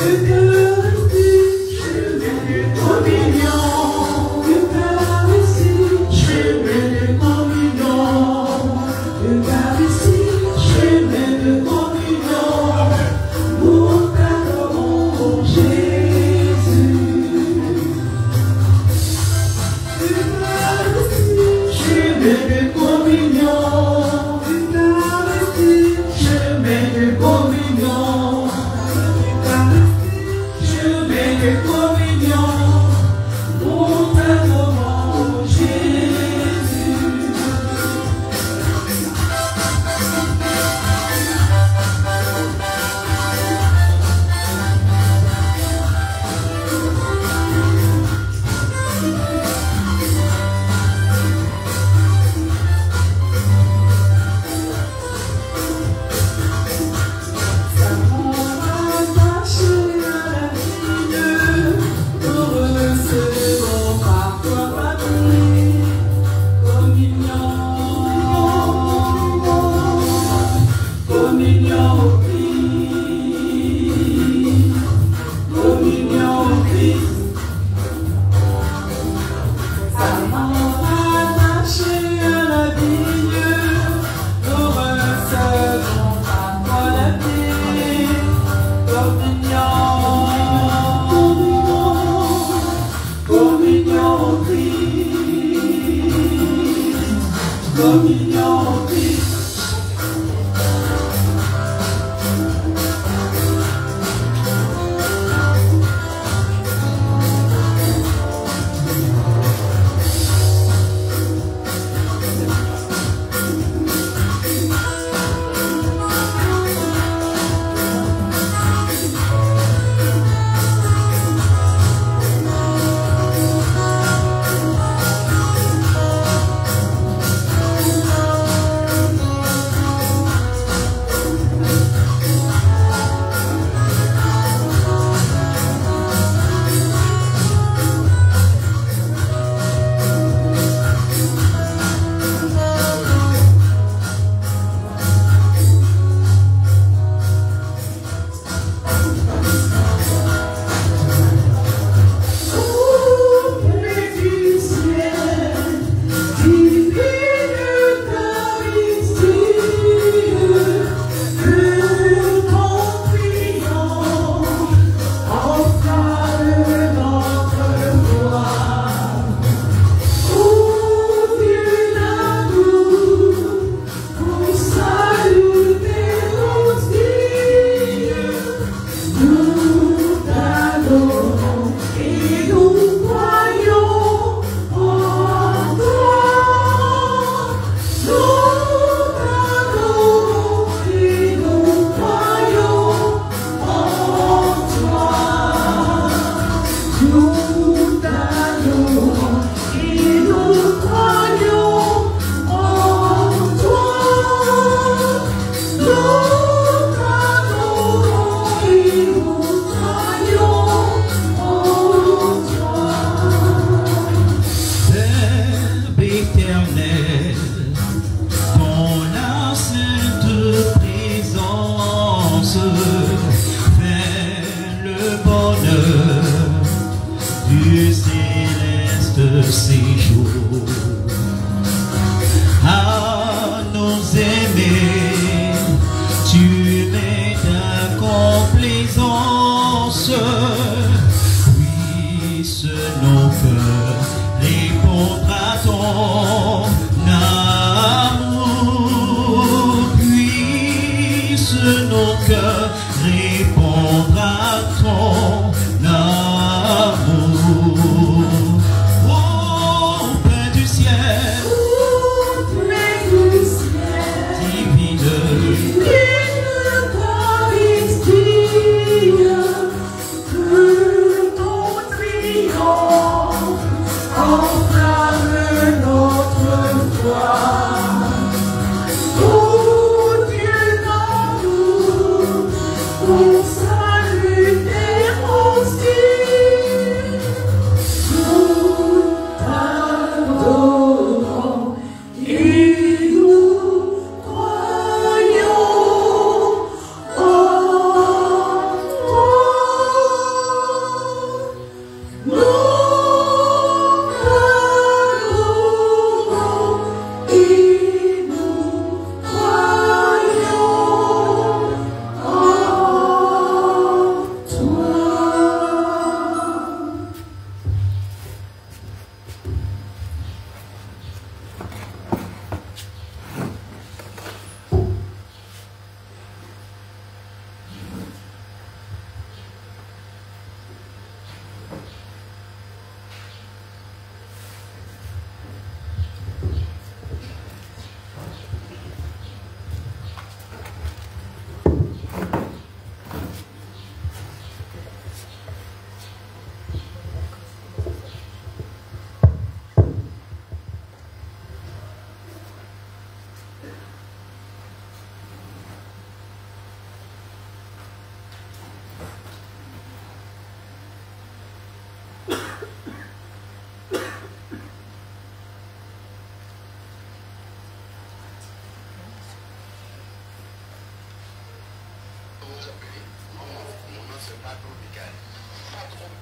Divine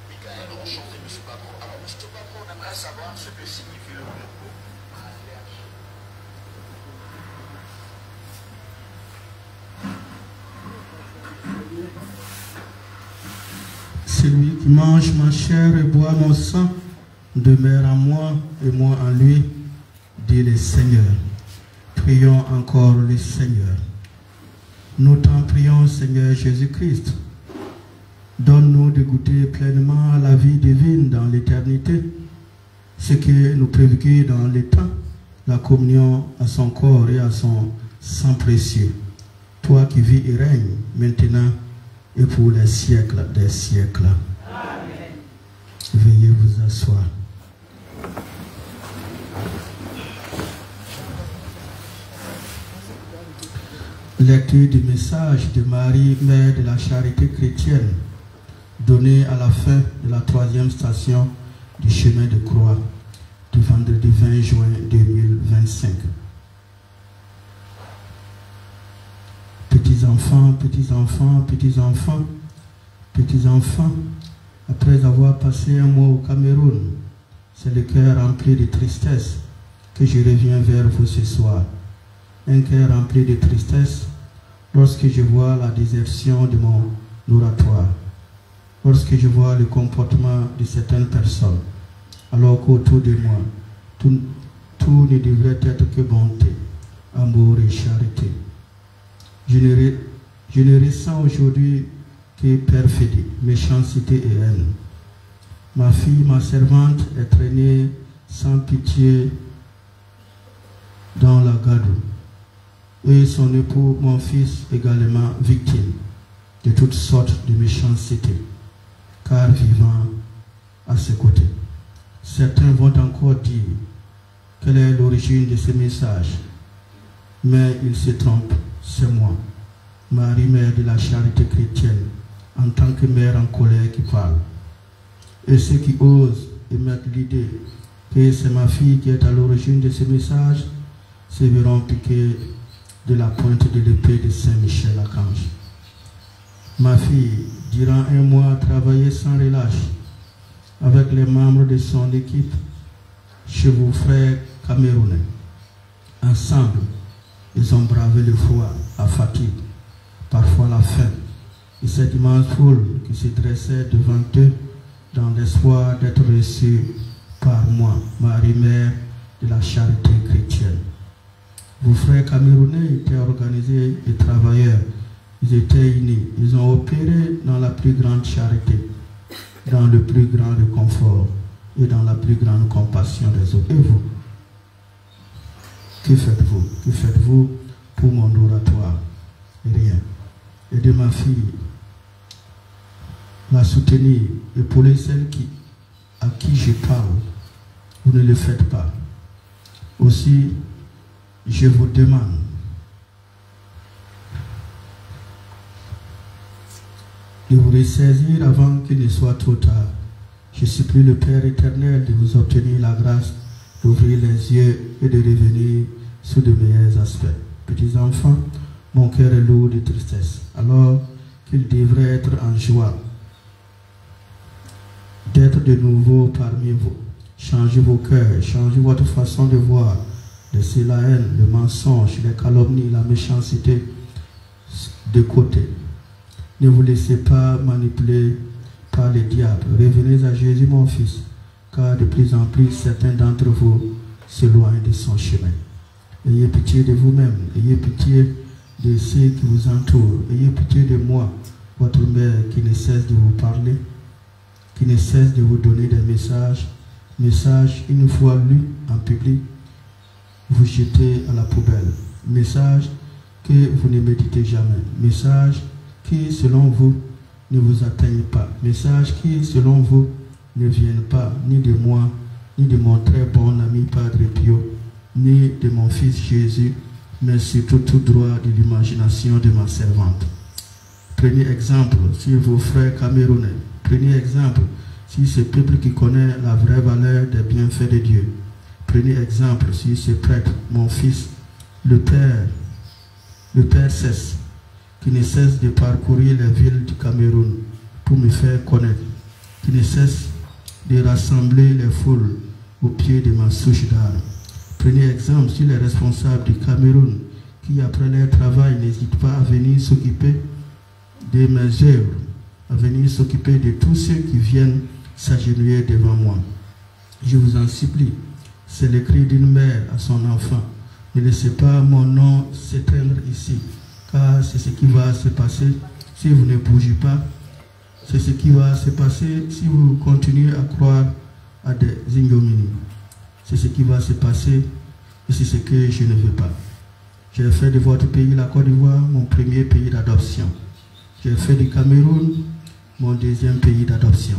Michael, enchanté, M. Bacron. Alors, M. Bacron, on aimerait savoir ce que signifie le mot. Celui qui mange ma chair et boit mon sang demeure en moi et moi en lui, dit le Seigneur. Prions encore le Seigneur. Nous t'en prions, Seigneur Jésus-Christ. Donne-nous de goûter pleinement à la vie divine dans l'éternité, ce que nous prévoit dans le temps, la communion à son corps et à son sang précieux. Toi qui vis et règnes maintenant et pour les siècles des siècles. Amen. Veuillez vous asseoir. Lecture du message de Marie, Mère de la Charité chrétienne, donné à la fin de la 3e station du chemin de croix du vendredi 20 juin 2025. Petits-enfants, petits-enfants, petits-enfants, petits-enfants, après avoir passé un mois au Cameroun, c'est le cœur rempli de tristesse que je reviens vers vous ce soir. Un cœur rempli de tristesse lorsque je vois la désertion de mon oratoire, lorsque je vois le comportement de certaines personnes, alors qu'autour de moi, tout ne devrait être que bonté, amour et charité. Je ne ressens aujourd'hui que perfidie, méchanceté et haine. Ma fille, ma servante, est traînée sans pitié dans la gadou. Et son époux, mon fils, également victime de toutes sortes de méchanceté, car vivant à ses côtés. Certains vont encore dire quelle est l'origine de ce message, mais ils se trompent, c'est moi, Marie, Mère de la Charité chrétienne, en tant que mère en colère qui parle. Et ceux qui osent émettre l'idée que c'est ma fille qui est à l'origine de ce message se verront piquer de la pointe de l'épée de Saint-Michel-Archange. Ma fille, durant un mois, a travaillé sans relâche avec les membres de son équipe chez vos frères camerounais. Ensemble, ils ont bravé le froid, la fatigue, parfois la faim, et cette immense foule qui se dressait devant eux dans l'espoir d'être reçus par moi, Marie-Mère de la Charité chrétienne. Vos frères camerounais étaient organisés et travailleurs. Ils étaient unis. Ils ont opéré dans la plus grande charité, dans le plus grand réconfort et dans la plus grande compassion des autres. Et vous? Que faites-vous? Que faites-vous pour mon oratoire? Rien. Aidez ma fille, la soutenir, épauler celle à qui je parle. Vous ne le faites pas. Aussi, je vous demande de vous ressaisir avant qu'il ne soit trop tard. Je supplie le Père éternel de vous obtenir la grâce d'ouvrir les yeux et de revenir sous de meilleurs aspects. Petits enfants, mon cœur est lourd de tristesse, alors qu'il devrait être en joie d'être de nouveau parmi vous. Changez vos cœurs, changez votre façon de voir. Laissez la haine, le mensonge, les calomnies, la méchanceté de côté. Ne vous laissez pas manipuler par le diable. Revenez à Jésus, mon fils, car de plus en plus, certains d'entre vous s'éloignent de son chemin. Ayez pitié de vous-même, ayez pitié de ceux qui vous entourent, ayez pitié de moi, votre mère qui ne cesse de vous parler, qui ne cesse de vous donner des messages, une fois lus en public, vous jetez à la poubelle. Message que vous ne méditez jamais. Message qui, selon vous, ne vous atteignent pas. Message qui, selon vous, ne viennent pas ni de moi, ni de mon très bon ami Padre Pio, ni de mon fils Jésus, mais surtout tout droit de l'imagination de ma servante. Prenez exemple sur vos frères camerounais. Prenez exemple sur ce peuple qui connaît la vraie valeur des bienfaits de Dieu. Prenez exemple sur ce prêtre, mon fils, le Père Cesse, qui ne cesse de parcourir les villes du Cameroun pour me faire connaître, qui qui ne cesse de rassembler les foules au pied de ma souche d'armes. Prenez exemple sur les responsables du Cameroun qui, après leur travail, n'hésitent pas à venir s'occuper de mes œuvres, à venir s'occuper de tous ceux qui viennent s'agenouiller devant moi. Je vous en supplie, c'est le cri d'une mère à son enfant. Ne laissez pas mon nom s'éteindre ici, car c'est ce qui va se passer si vous ne bougez pas. C'est ce qui va se passer si vous continuez à croire à des ignominies. C'est ce qui va se passer et c'est ce que je ne veux pas. J'ai fait de votre pays, la Côte d'Ivoire, mon premier pays d'adoption. J'ai fait du Cameroun mon deuxième pays d'adoption.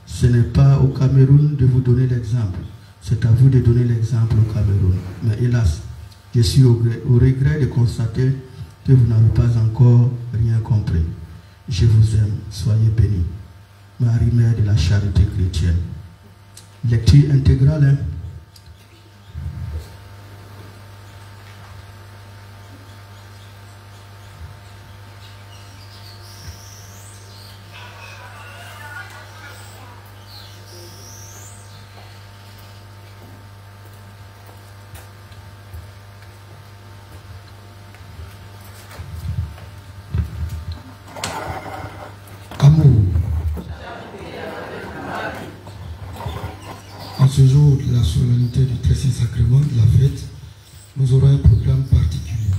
Ce n'est pas au Cameroun de vous donner l'exemple. C'est à vous de donner l'exemple au Cameroun. Mais hélas, je suis au regret de constater que vous n'avez pas encore rien compris. Je vous aime, soyez bénis. Marie, Mère de la Charité chrétienne. Lecture intégrale. Hein? Ce jour de la solennité du très saint sacrement de la fête, nous aurons un programme particulier.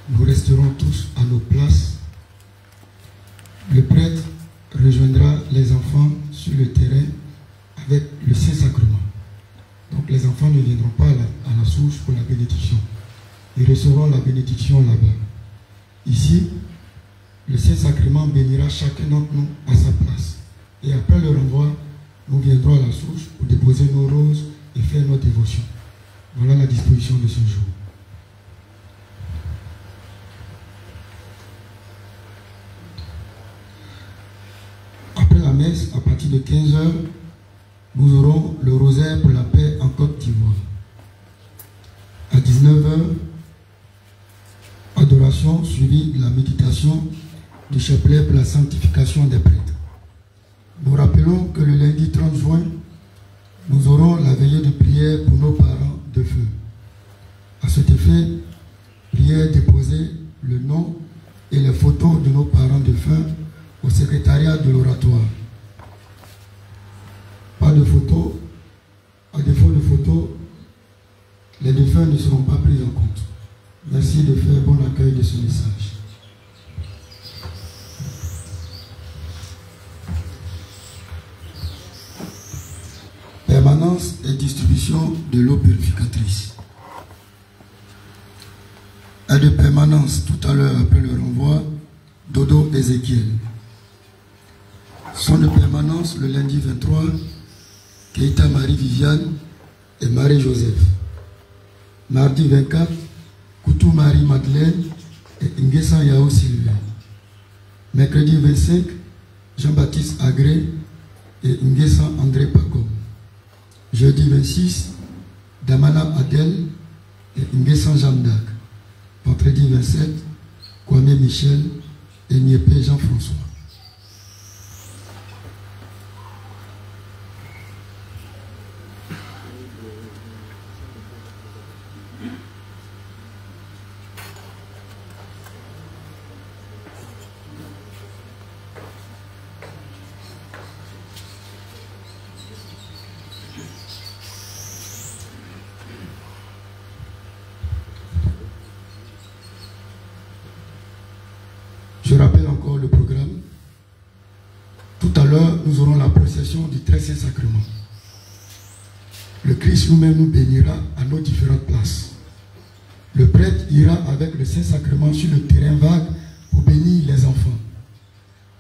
Nous resterons tous à nos places. Le prêtre rejoindra les enfants sur le terrain avec le saint sacrement. Donc les enfants ne viendront pas à la source pour la bénédiction. Ils recevront la bénédiction là-bas. Ici, le saint sacrement bénira chacun d'entre nous à sa place. Et après le renvoi, nous viendrons à la source pour déposer nos roses et faire nos dévotions. Voilà la disposition de ce jour. Après la messe, à partir de 15 h, nous aurons le rosaire pour la paix en Côte d'Ivoire. À 19 h, adoration suivie de la méditation du chapelet pour la sanctification des prêtres. Nous rappelons que le lundi 30 juin, nous aurons la veillée de prière pour nos parents de feu. À cet effet, prière déposer le nom et les photos de nos parents de feu au secrétariat de l'oratoire. Pas de photos, à défaut de photos, les défunts ne seront pas pris en compte. Merci de faire bon accueil de ce message. Permanence et distribution de l'eau purificatrice. Aide de permanence tout à l'heure après le renvoi, Dodo Ézéchiel. Son de permanence le lundi 23, Keita Marie-Viviane et Marie-Joseph. Mardi 24, Koutou Marie-Madeleine et Nguessan Yao Sylvain. Mercredi 25, Jean-Baptiste Agré et Nguessan André Pagom. Jeudi 26, Damana Adèle et Nguessan Jeanne d'Arc. Vendredi 27, Kwame Michel et Niépé Jean-François. Je rappelle encore le programme. Tout à l'heure, nous aurons la procession du très saint sacrement. Le Christ nous-même nous bénira à nos différentes places. Le prêtre ira avec le saint sacrement sur le terrain vague pour bénir les enfants.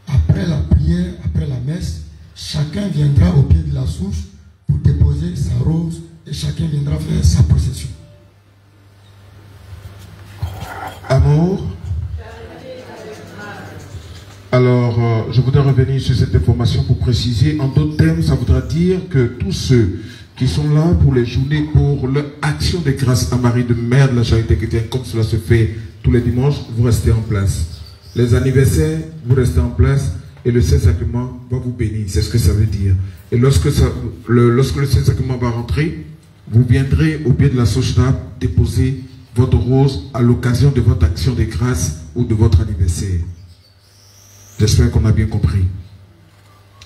Après la prière, après la messe, chacun viendra au pied de la source pour déposer sa rose et chacun viendra faire sa procession. Amour. Alors, je voudrais revenir sur cette information pour préciser. En d'autres termes, ça voudra dire que tous ceux qui sont là pour les journées, pour l'action de grâce à Marie de Mère de la Charité chrétienne, comme cela se fait tous les dimanches, vous restez en place. Les anniversaires, vous restez en place. et le Saint-Sacrement va vous bénir. C'est ce que ça veut dire. Et lorsque le Saint-Sacrement va rentrer, vous viendrez au pied de la Sochna déposer votre rose à l'occasion de votre action de grâce ou de votre anniversaire. J'espère qu'on a bien compris.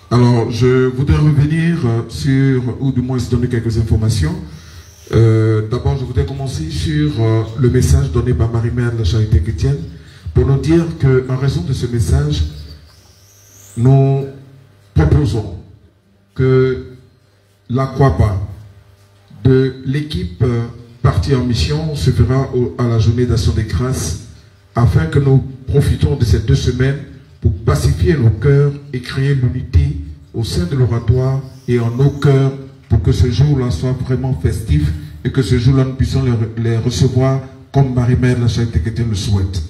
Alors, je voudrais revenir sur, ou du moins se donner quelques informations. D'abord, je voudrais commencer sur le message donné par Marie-Mère de la Charité Chrétienne pour nous dire qu'en raison de ce message, nous proposons que la croix de l'équipe partie en mission se fera à la journée d'action des grâces afin que nous profitons de ces 2 semaines pour pacifier nos cœurs et créer l'unité au sein de l'oratoire et en nos cœurs pour que ce jour-là soit vraiment festif et que ce jour-là nous puissions les recevoir comme Marie-Mère de la Charité Chrétienne le souhaite.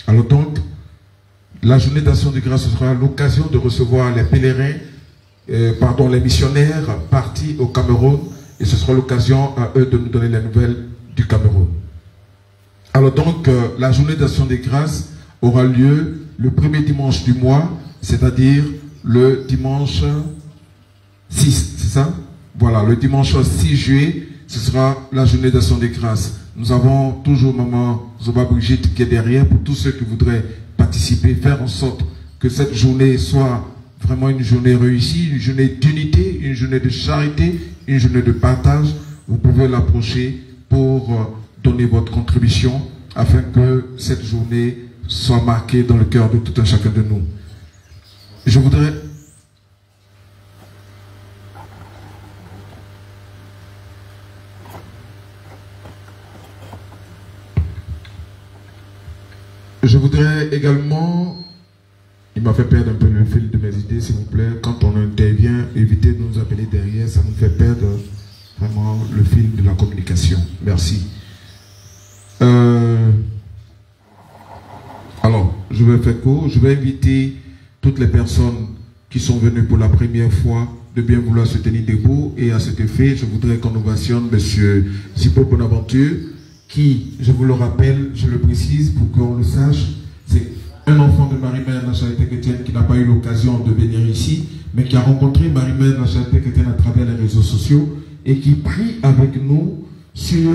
Alors donc, la journée d'action de grâce sera l'occasion de recevoir les pèlerins, les missionnaires partis au Cameroun et ce sera l'occasion à eux de nous donner les nouvelles du Cameroun. Alors donc, la journée d'action des grâces aura lieu le premier dimanche du mois, c'est-à-dire le dimanche 6, c'est ça? Voilà, le dimanche 6 juillet, ce sera la journée d'action des grâces. Nous avons toujours Maman Zoba Brigitte qui est derrière pour tous ceux qui voudraient participer, faire en sorte que cette journée soit vraiment une journée réussie, une journée d'unité, une journée de charité, une journée de partage. Vous pouvez l'approcher pour donner votre contribution afin que cette journée soit marquée dans le cœur de tout un chacun de nous. Je voudrais également, il m'a fait perdre un peu le fil de mes idées, s'il vous plaît. Quand on intervient, évitez de nous appeler derrière, ça nous fait perdre vraiment le fil de la communication. Merci. Alors, je vais faire court. Je vais inviter toutes les personnes qui sont venues pour la première fois de bien vouloir se tenir debout. Et à cet effet, je voudrais qu'on ovationne M. Zipo Bonaventure, qui, je vous le rappelle, je le précise pour qu'on le sache, c'est un enfant de Marie-Mère de la Charité Chrétienne qui n'a pas eu l'occasion de venir ici, mais qui a rencontré Marie-Mère de la Charité Chrétienne à travers les réseaux sociaux et qui prie avec nous sur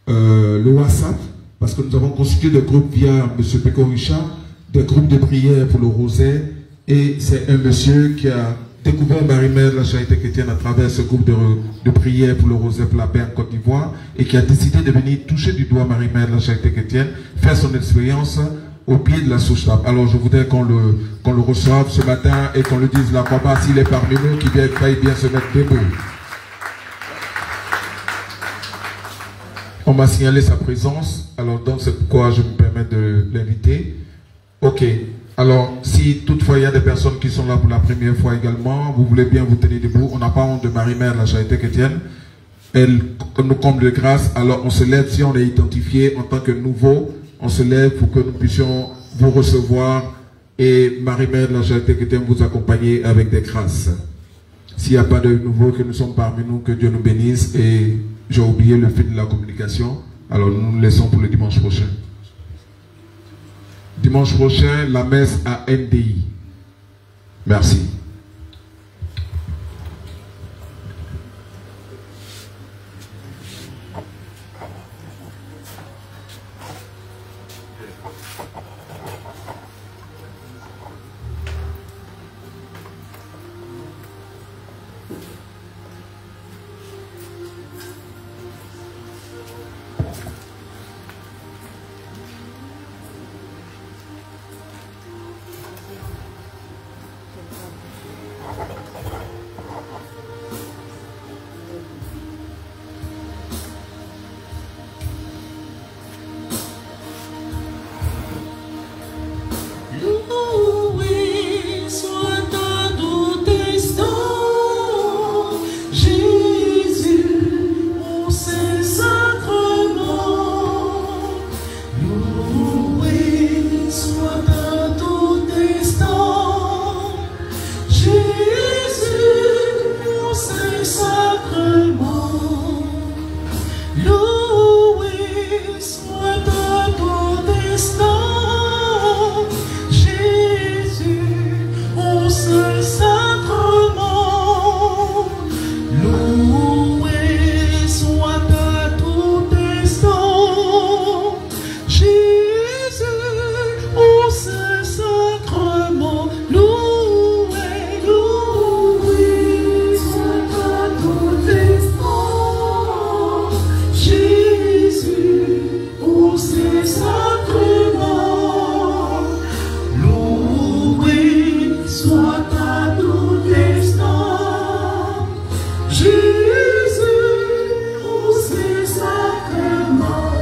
le WhatsApp, parce que nous avons constitué des groupes via M. Péco Richard, des groupes de prière pour le rosaire, et c'est un monsieur qui a découvert Marie-Mère de la Charité Chrétienne à travers ce groupe de prière pour le rosaire pour la paix en Côte d'Ivoire, et qui a décidé de venir toucher du doigt Marie-Mère de la Charité Chrétienne, faire son expérience au pied de la Sochna. Alors je voudrais qu'on le reçoive ce matin et qu'on le dise la croix s'il est parmi nous, qui vient bien se mettre debout. On m'a signalé sa présence, alors donc c'est pourquoi je me permets de l'inviter. Ok, alors si toutefois il y a des personnes qui sont là pour la première fois également, vous voulez bien vous tenir debout, on n'a pas honte de Marie-Mère de la Charité Chrétienne, elle nous comble de grâce, alors on se lève si on est identifié en tant que nouveau, on se lève pour que nous puissions vous recevoir et Marie-Mère de la Charité Chrétienne vous accompagner avec des grâces. S'il n'y a pas de nouveau, que nous sommes parmi nous, que Dieu nous bénisse. Et j'ai oublié le fil de la communication, alors nous le laissons pour le dimanche prochain. Dimanche prochain, la messe à NDI. Merci. soit à tout instant. Jésus, au Saint-Sacrement.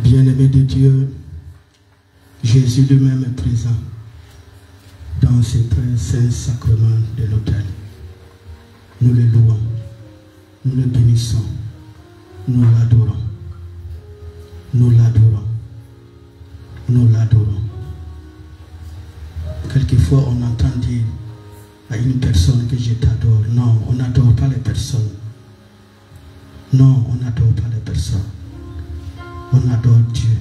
Bien-aimé de Dieu, Jésus lui-même est présent dans ces très saints sacrements de l'autel. Nous le louons, nous le bénissons, nous l'adorons, nous l'adorons, nous l'adorons. Quelquefois on entend dire à une personne que je t'adore. Non, on n'adore pas les personnes. Non, on n'adore pas les personnes. On adore Dieu.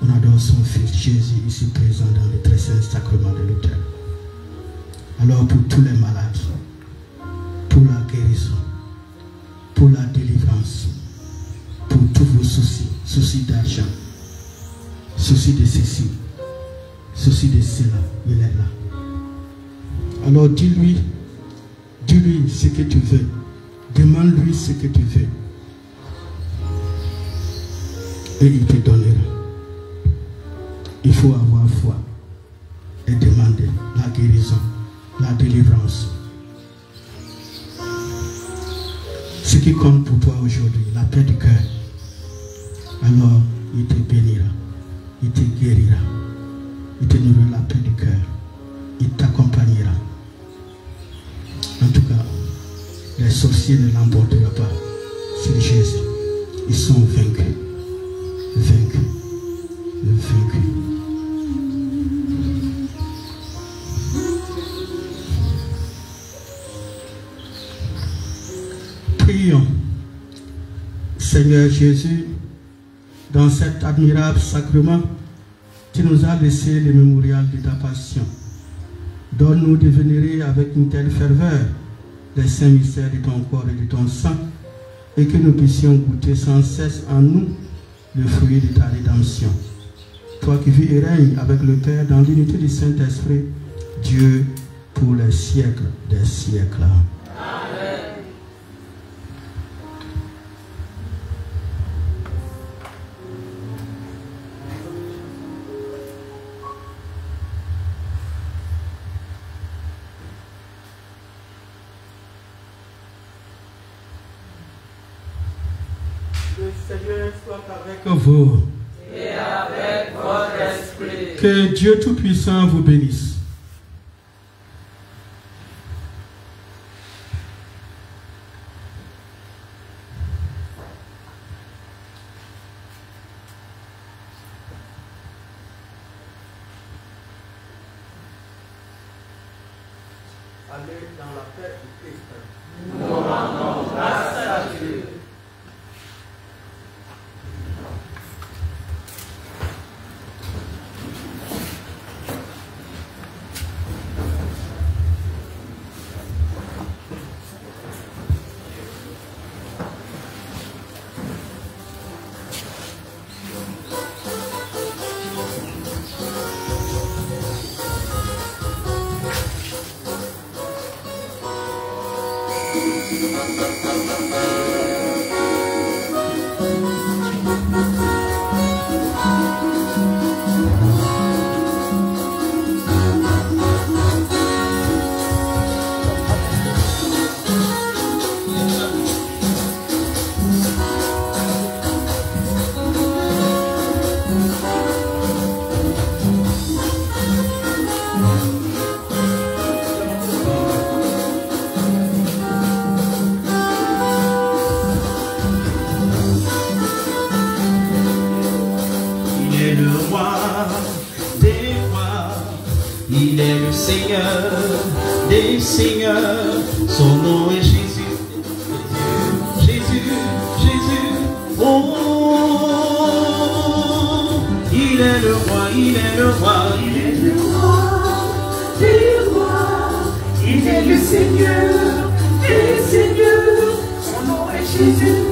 On adore son Fils Jésus ici présent dans les très saints sacrements de l'autel. Alors pour tous les malades, pour la guérison, pour la délivrance, pour tous vos soucis, soucis d'argent, soucis de ceci, soucis de cela, il est là. Alors dis-lui ce que tu veux. Demande-lui ce que tu veux. Et il te donnera. il faut avoir foi et demander la guérison, la délivrance. Ce qui compte pour toi aujourd'hui, la paix du cœur, alors il te bénira, il te guérira, il te nourrira la paix du cœur, il t'accompagnera. En tout cas, les sorciers ne l'emporteront pas sur Jésus. Ils sont vaincus, vaincus, vaincus. Prions. Seigneur Jésus, dans cet admirable sacrement, tu nous as laissé le mémorial de ta passion. Donne-nous de vénérer avec une telle ferveur les saints mystères de ton corps et de ton sang, et que nous puissions goûter sans cesse en nous le fruit de ta rédemption. Toi qui vis et règnes avec le Père dans l'unité du Saint-Esprit, Dieu pour les siècles des siècles. Amen. Le Seigneur soit avec vous. Et avec votre esprit. Que Dieu Tout-Puissant vous bénisse. Allez dans la paix du Christ. Nous rendons grâce à Dieu. Il est le Seigneur des Seigneurs, son nom est Jésus, Jésus, Jésus, oh, il est le roi, il est le roi, il est le roi des rois, il est le Seigneur des seigneurs, son nom est Jésus.